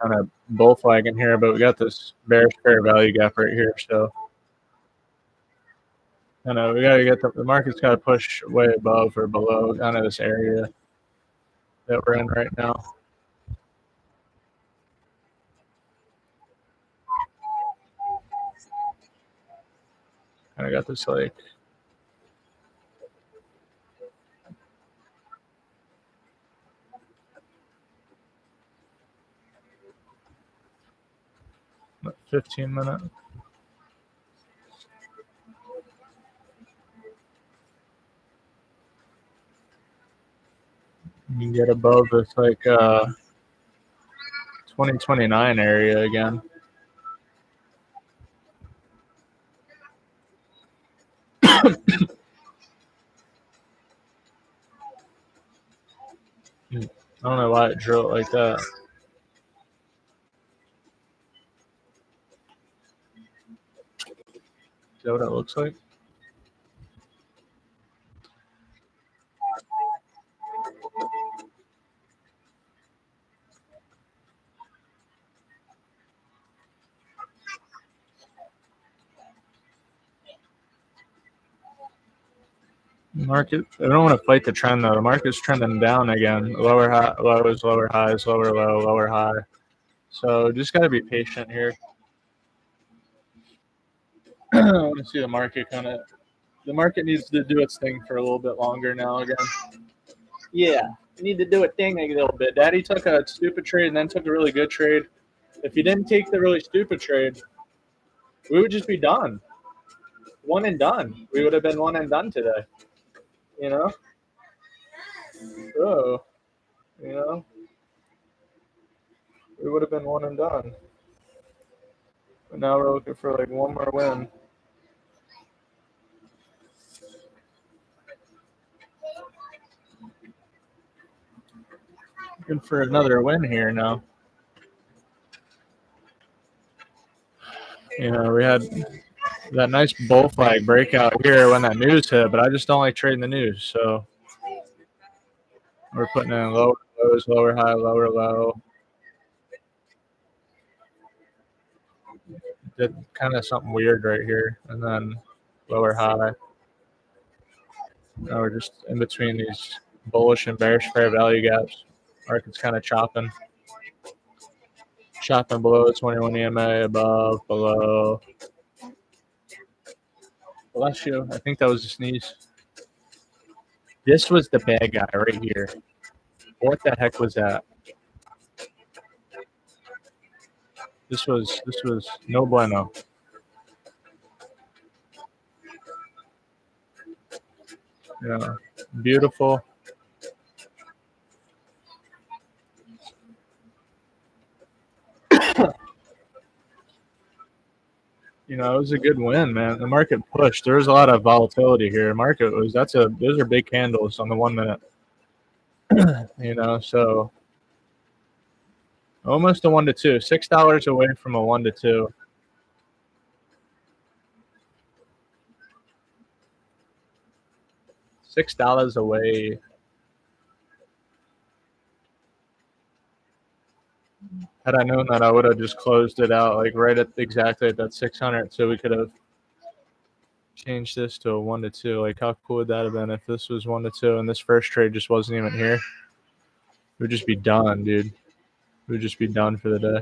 Kind of bull flagging here, but we got this bearish fair value gap right here, so I know we got to get the market's got to push way above or below kind of this area that we're in right now. Kind of got this like what, 15-minute. You can get above this like 2029 area again. I don't know why it drew it like that. Is that what it looks like? Market, I don't want to fight the trend though. The market's trending down again. Lower high, lows, lower highs, lower low, lower high. So just got to be patient here. I want to see the market kind of. The market needs to do its thing for a little bit longer now again. Yeah, you need to do its thing a little bit. Daddy took a stupid trade and then took a really good trade. If you didn't take the really stupid trade, we would just be done. One and done. We would have been one and done today. You know? So, you know? We would have been one and done. But now we're looking for like one more win. Looking for another win here now. You know, we had that nice bull flag breakout here when that news hit, but I just don't like trading the news. So we're putting in lower lows, lower high, lower low. Did kind of something weird right here, and then lower high. Now we're just in between these bullish and bearish fair value gaps. Market's kind of chopping below the 21 EMA, above, below. Bless you. I think that was a sneeze. This was the bad guy right here. What the heck was that? This was no bueno. Yeah, beautiful. You know, it was a good win, man. The market pushed. There was a lot of volatility here. Market was those are big candles on the 1 minute. You know, so Almost a 1 to 2. $6 away from a 1 to 2. $6 away. Had I known that, I would have just closed it out like right at exactly at that 600, so we could have changed this to a 1 to 2. Like, how cool would that have been if this was 1 to 2 and this first trade just wasn't even here? It would just be done, dude. It would just be done for the day.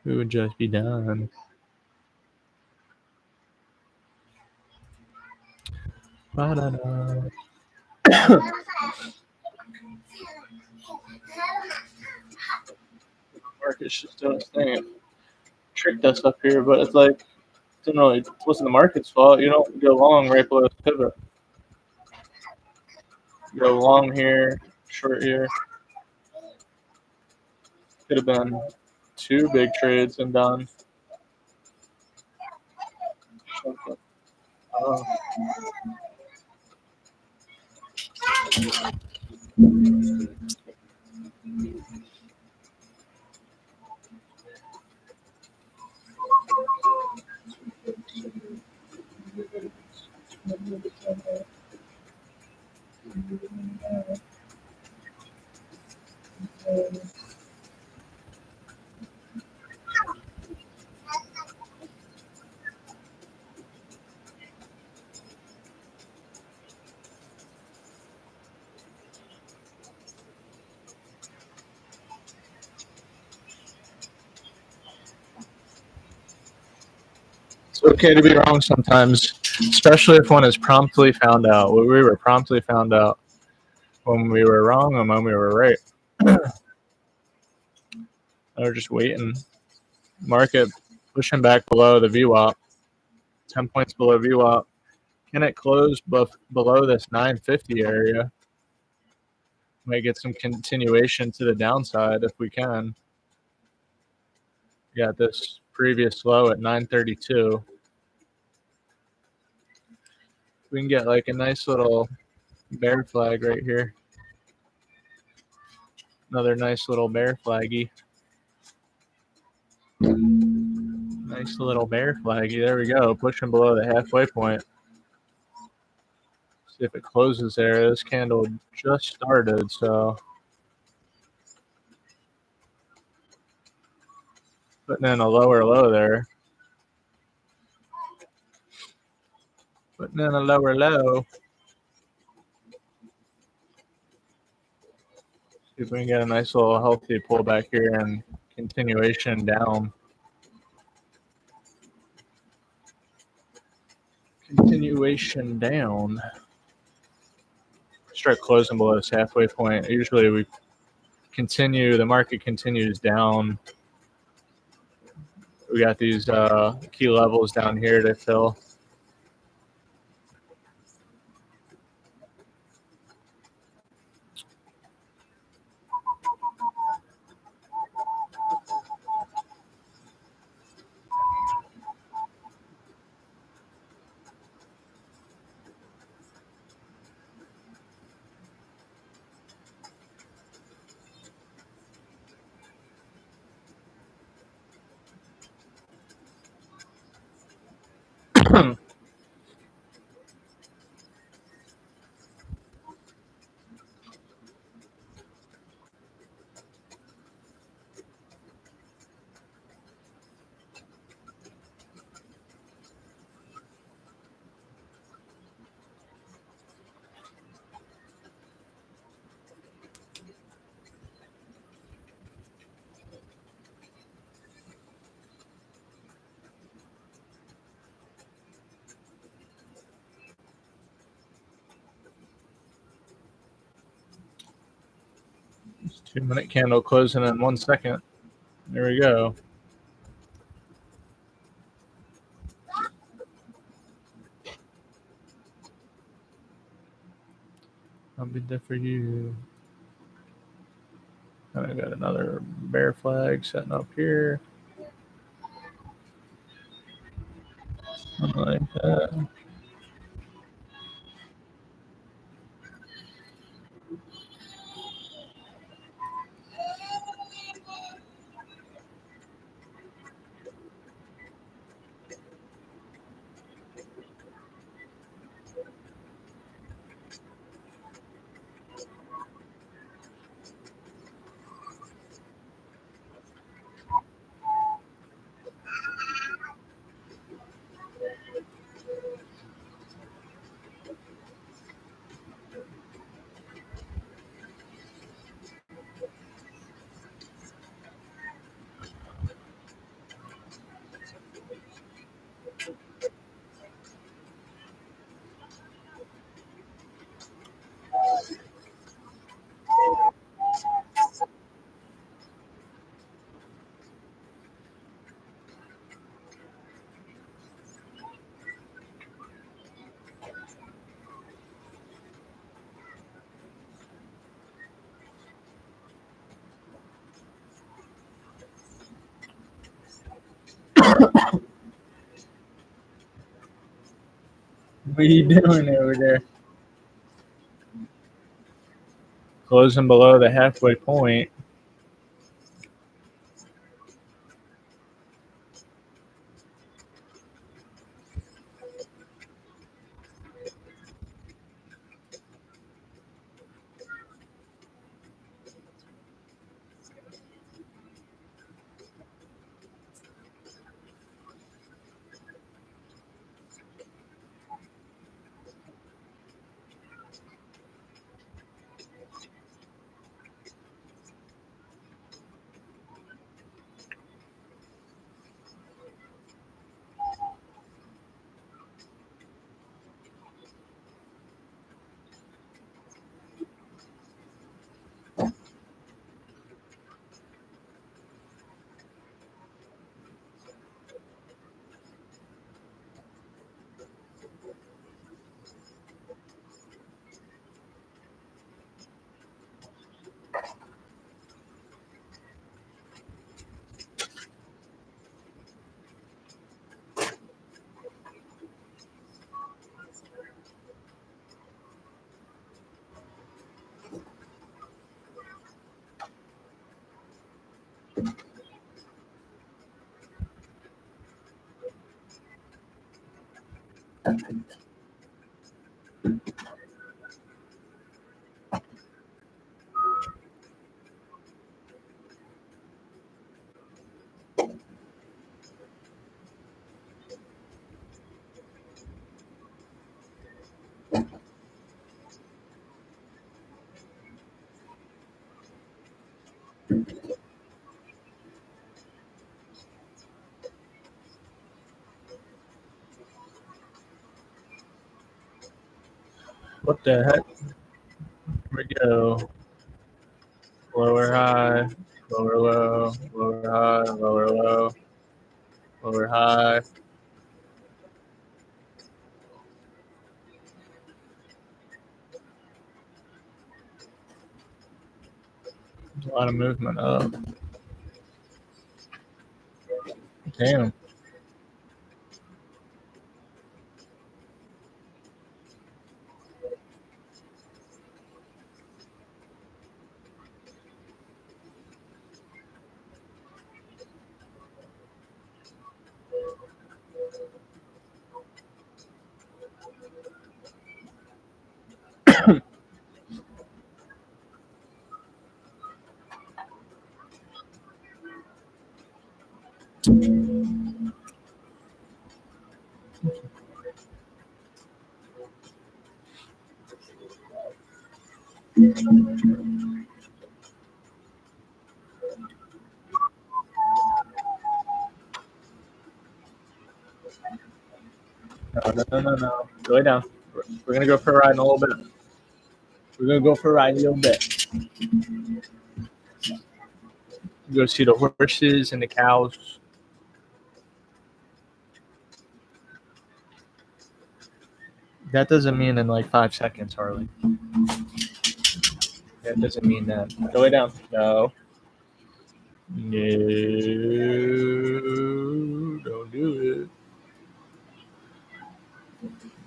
It would just be done. Ba-da-da. Market's just doing its thing. It tricked us up here, but it's like, it wasn't the market's fault. You don't go long right below the pivot. Go long here, short here. Could have been 2 big trades and done. Oh. It's okay to be wrong sometimes, especially if one is promptly found out. We were promptly found out when we were wrong and when we were right. We're just waiting. Market pushing back below the VWAP, 10 points below VWAP. Can it close below this 950 area? Might get some continuation to the downside if we can. We got this previous low at 932. We can get like a nice little bear flag right here. Another nice little bear flaggy. Nice little bear flaggy. There we go. Pushing below the halfway point. See if it closes there. This candle just started, so putting in a lower low there. Putting in a lower low. See if we can get a nice little healthy pullback here and continuation down. Continuation down. Start closing below this halfway point. Usually we continue, the market continues down. We got these key levels down here to fill. This 2-minute candle closing in 1 second. There we go. I'll be there for you. And I got another bear flag setting up here. Something like that. What are you doing over there? Closing below the halfway point. What the heck? Here we go. Lower high, lower low, lower high, lower low, lower high. There's a lot of movement up. Damn. No. Go lay down. We're going to go for a ride in a little bit. We're going to go for a ride in a little bit. Go see the horses and the cows. That doesn't mean in like 5 seconds, Harley. That doesn't mean that. Go lay down. No. No. Don't do it.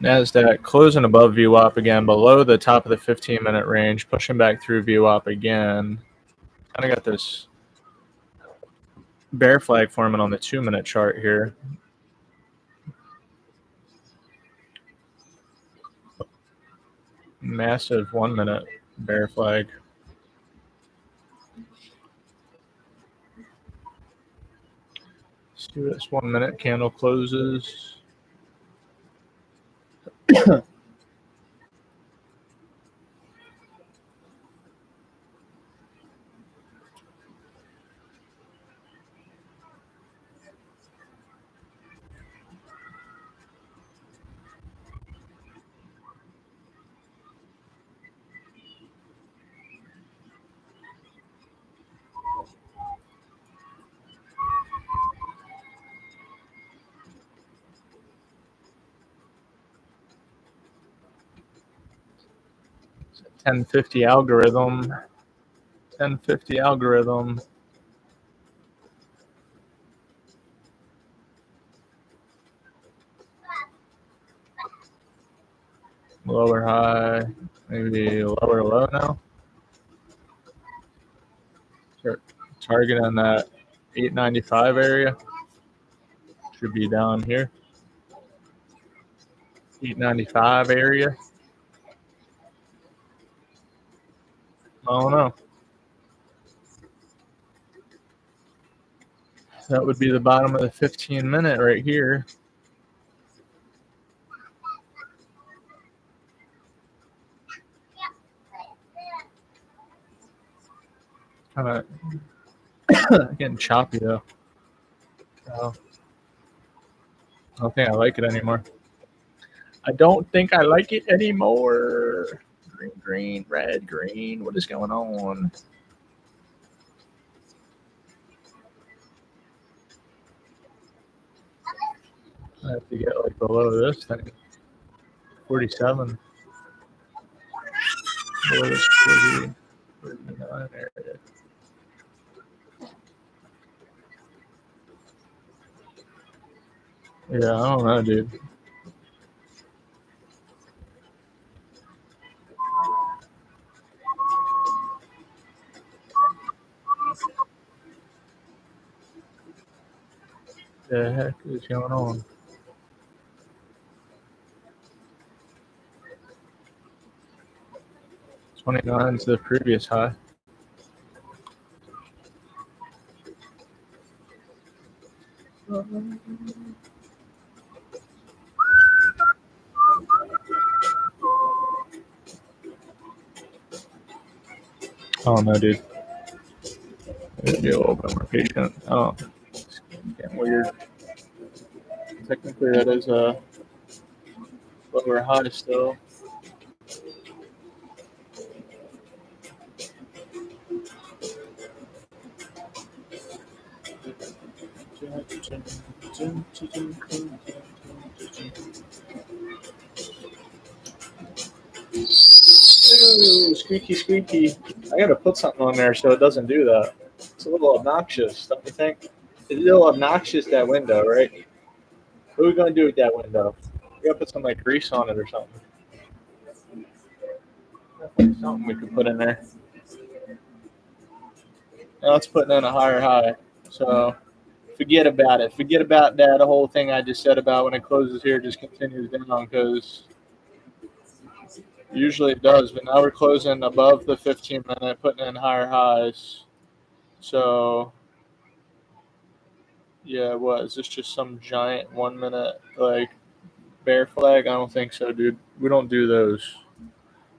Nasdaq closing above VWAP again, below the top of the 15-minute range, pushing back through VWAP again. Kind of got this bear flag forming on the 2-minute chart here. Massive 1-minute bear flag. See what this 1-minute candle closes. It's a 1050 algorithm. 1050 algorithm. Lower high, maybe lower low now. Target on that 895 area. Should be down here. 895 area. I don't know. That would be the bottom of the 15-minute right here. Kind of getting choppy though. So, I don't think I like it anymore. I don't think I like it anymore. Green, green, red, green. What is going on? I have to get like below this thing. 47. Below this 40, 49 area. Yeah, I don't know, dude. The heck is going on? 29 is the previous high. Oh no, dude. Maybe a little bit more patient. Oh, it's getting weird. Technically, that is a lower high still. Ooh, squeaky, squeaky. I gotta put something on there so it doesn't do that. It's a little obnoxious, don't you think? It's a little obnoxious, that window, right? What are we gonna do with that window? We gotta put some like grease on it or something. Something we could put in there. Now it's putting in a higher high. So forget about it. Forget about that whole thing I just said about when it closes here, just continues down because usually it does. But now we're closing above the 15-minute, putting in higher highs. So yeah, what is this? Just some giant 1 minute like bear flag? I don't think so, dude. We don't do those.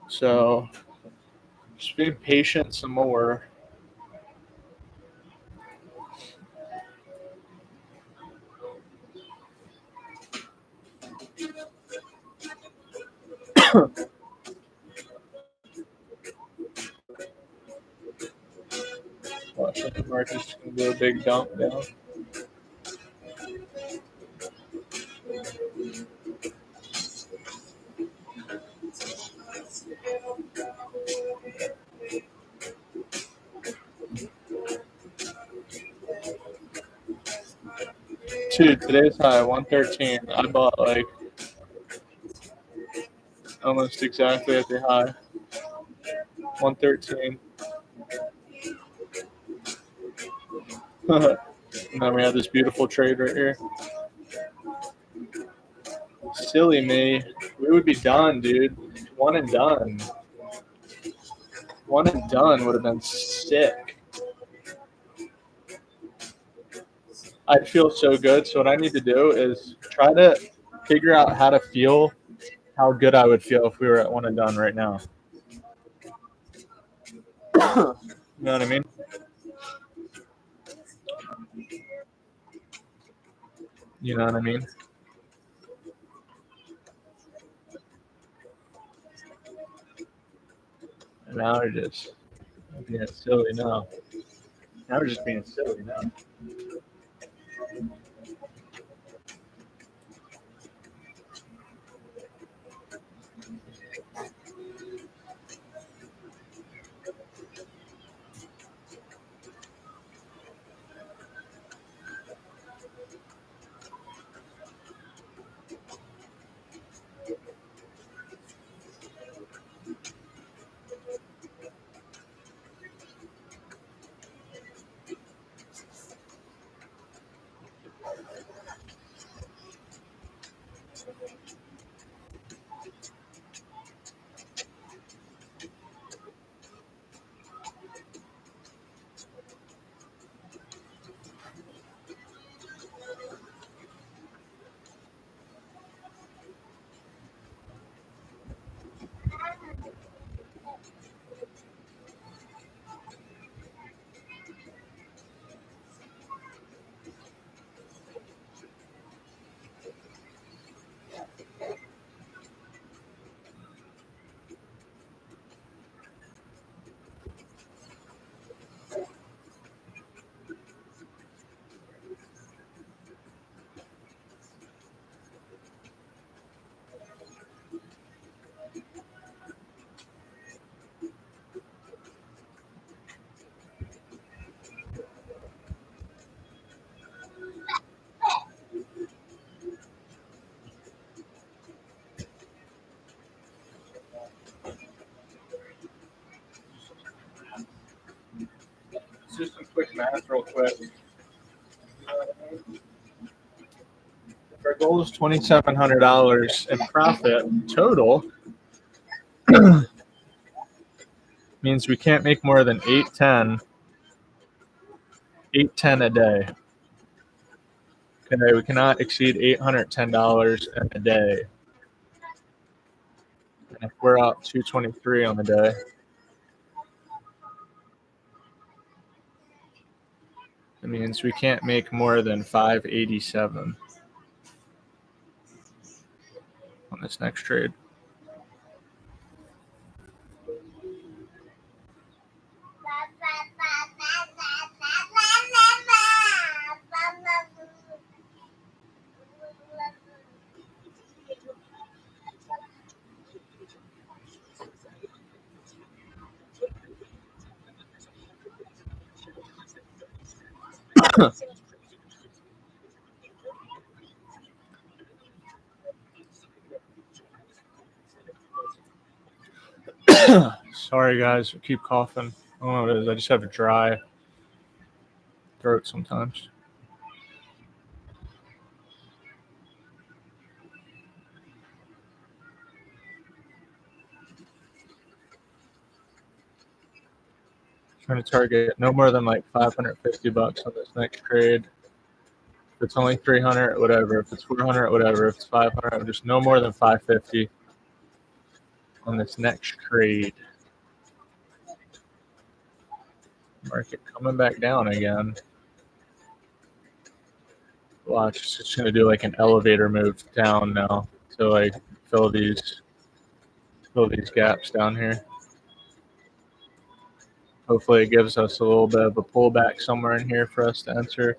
So just be patient some more. Watch the market's gonna do a big dump down. Dude, today's high 113. I bought like almost exactly at the high. 113. And then we have this beautiful trade right here. Silly me. We would be done, dude. One and done. One and done would have been sick. I'd feel so good. So what I need to do is try to figure out how to feel how good I would feel if we were at one and done right now. You know what I mean? You know what I mean? And now we're just being silly now. Now we're just being silly now. math real quick. If our goal is $2,700 in profit total, means we can't make more than 810 a day. Okay, we cannot exceed $810 in a day. And if we're up 223 on the day, it means we can't make more than 587 on this next trade. Sorry, guys, I keep coughing. I don't know what it is. I just have a dry throat sometimes. Trying to target no more than like $550 on this next trade. If it's only 300, whatever. If it's 400, whatever. If it's 500, just no more than 550 on this next trade. Market coming back down again. Watch, it's just gonna do like an elevator move down now to like fill these gaps down here. Hopefully it gives us a little bit of a pullback somewhere in here for us to enter.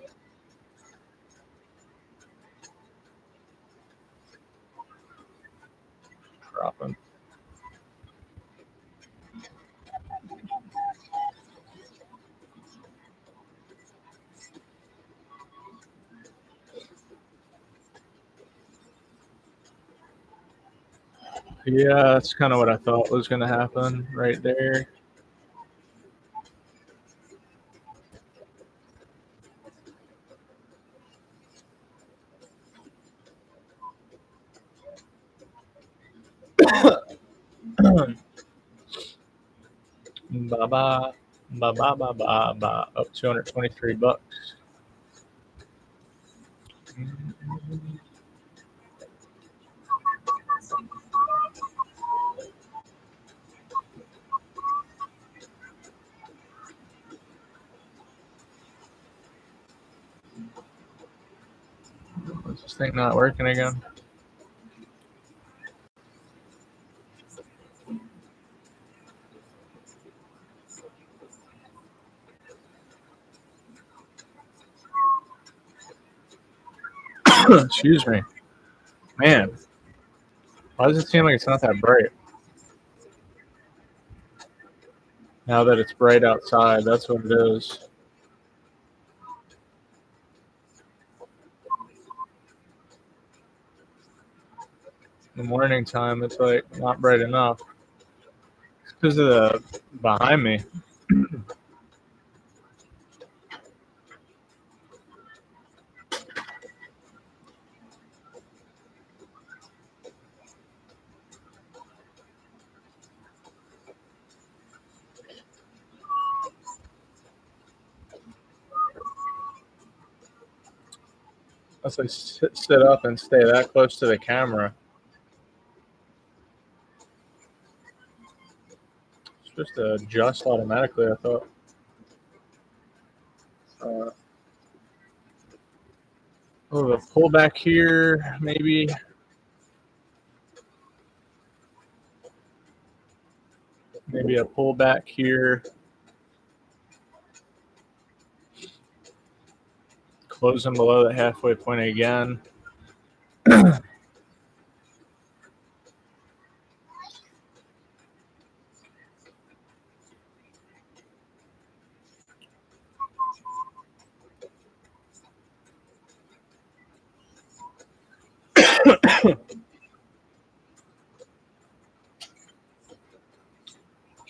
Dropping. Yeah, that's kind of what I thought was going to happen right there. Ba-ba, ba-ba-ba-ba-ba, up $223. Is this thing not working again? Excuse me. Man, why does it seem like it's not that bright? Now that it's bright outside, that's what it is. In the morning time, it's like not bright enough. It's because of the behind me. Unless I sit up and stay that close to the camera. It's supposed to adjust automatically, I thought. Oh, a pullback here, maybe. Maybe a pullback here. Closing below the halfway point again.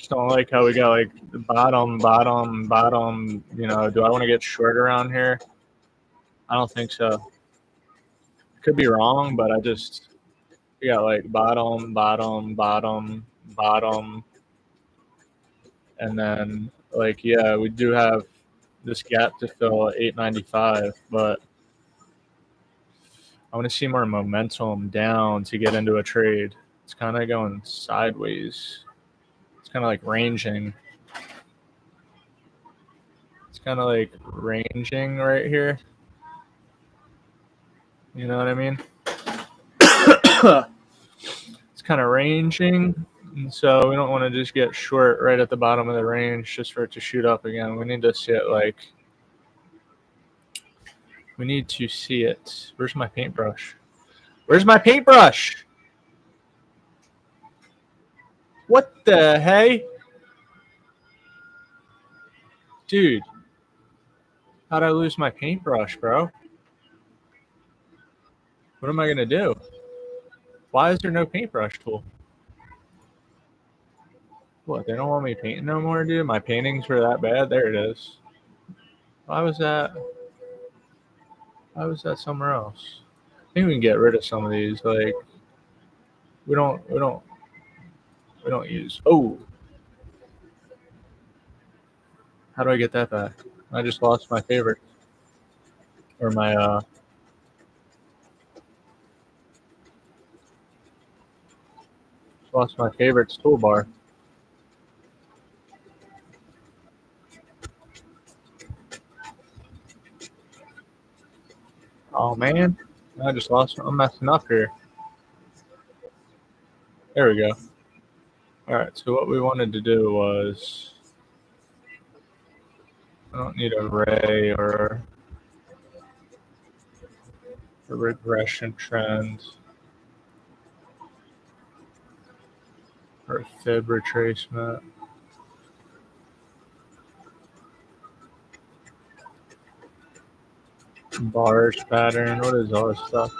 Just don't like how we got like the bottom. You know, do I want to get short around here? I don't think so. Could be wrong, but we got like bottom, and then like, yeah, we do have this gap to fill at 895, but I want to see more momentum down to get into a trade. It's kind of going sideways. It's kind of like ranging. It's kind of like ranging right here. You know what I mean? It's kind of ranging. And so we don't want to just get short right at the bottom of the range just for it to shoot up again. We need to see it like, we need to see it. Where's my paintbrush? Where's my paintbrush? What the hey? Dude, how'd I lose my paintbrush, bro? What am I going to do? Why is there no paintbrush tool? What, they don't want me painting no more, dude? My paintings were that bad? There it is. Why was that? Why was that somewhere else? I think we can get rid of some of these. Like, we don't use. Oh, how do I get that back? I just lost my favorite, or my lost my favorites toolbar. Oh man, I just lost. I'm messing up here. There we go. All right. So what we wanted to do was, I don't need a ray or a regression trend or a fib retracement. Bars pattern. What is all this stuff?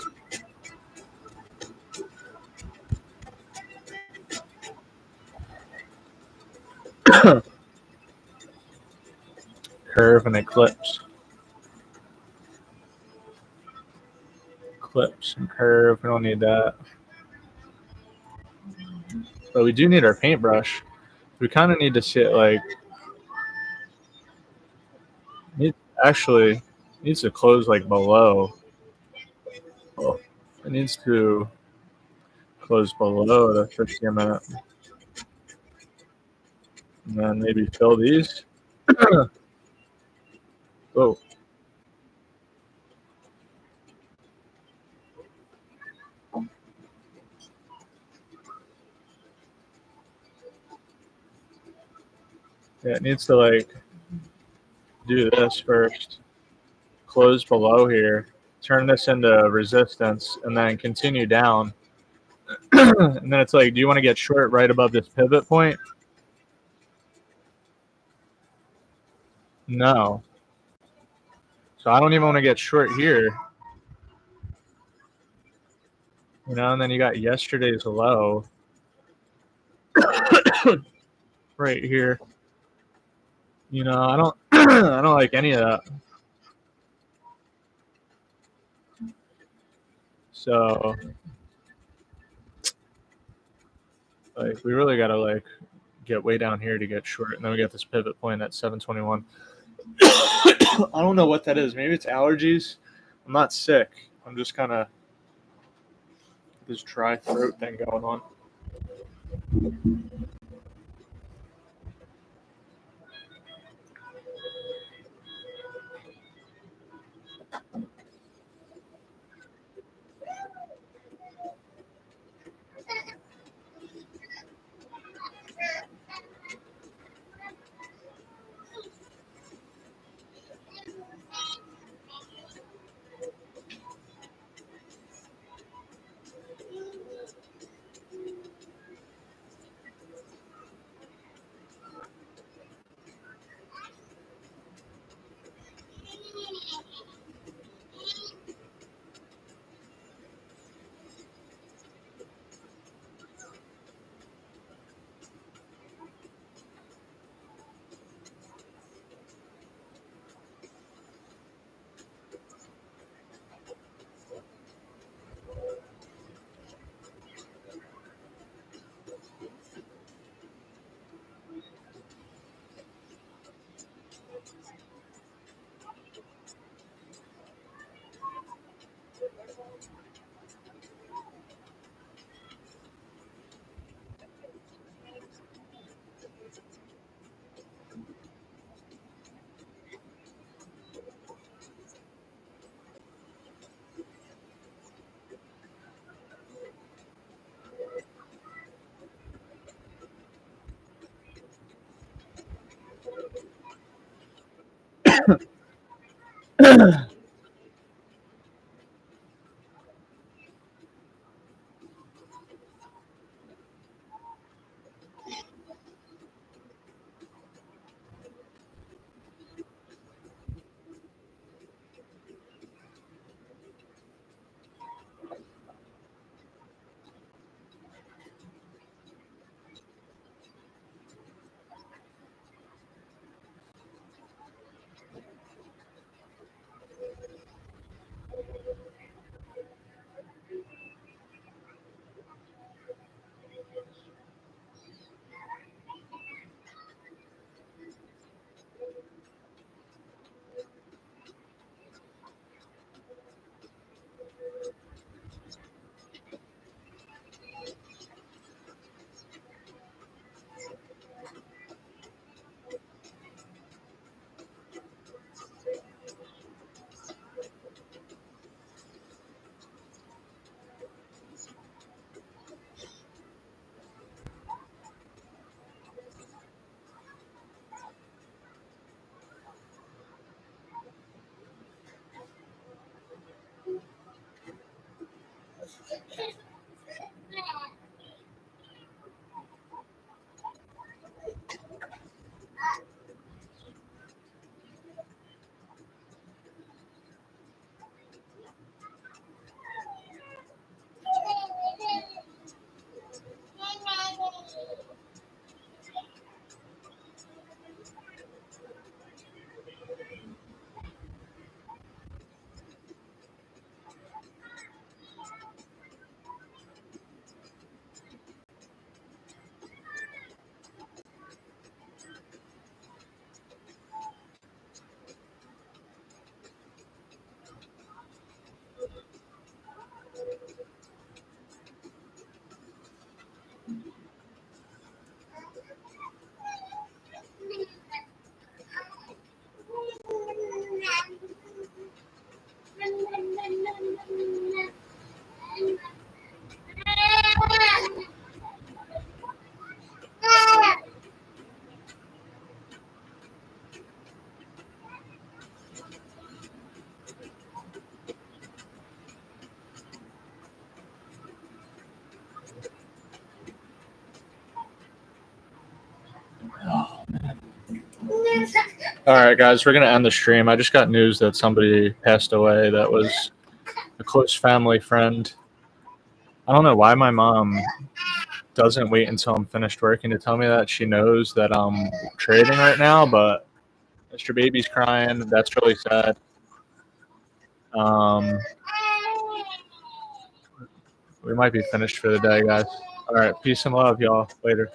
Curve and eclipse. Eclipse and curve. We don't need that. But we do need our paintbrush. We kind of need to see it like, actually needs to close like below. Oh, it needs to close below the 50-minute. And then maybe fill these. Whoa. Yeah, it needs to like do this first. Close below here. Turn this into resistance and then continue down. And then it's like, do you want to get short right above this pivot point? No. So I don't even want to get short here. You know, and then you got yesterday's low right here. You know, I don't I don't like any of that. So like we really gotta like get way down here to get short, and then we got this pivot point at 721. I don't know what that is. Maybe it's allergies. I'm not sick. I'm just kind of this dry throat thing going on. All right, guys, we're going to end the stream. I just got news that somebody passed away that was a close family friend. I don't know why my mom doesn't wait until I'm finished working to tell me that. She knows that I'm trading right now, but Mr. Baby's crying. That's really sad. We might be finished for the day, guys. All right, peace and love, y'all. Later.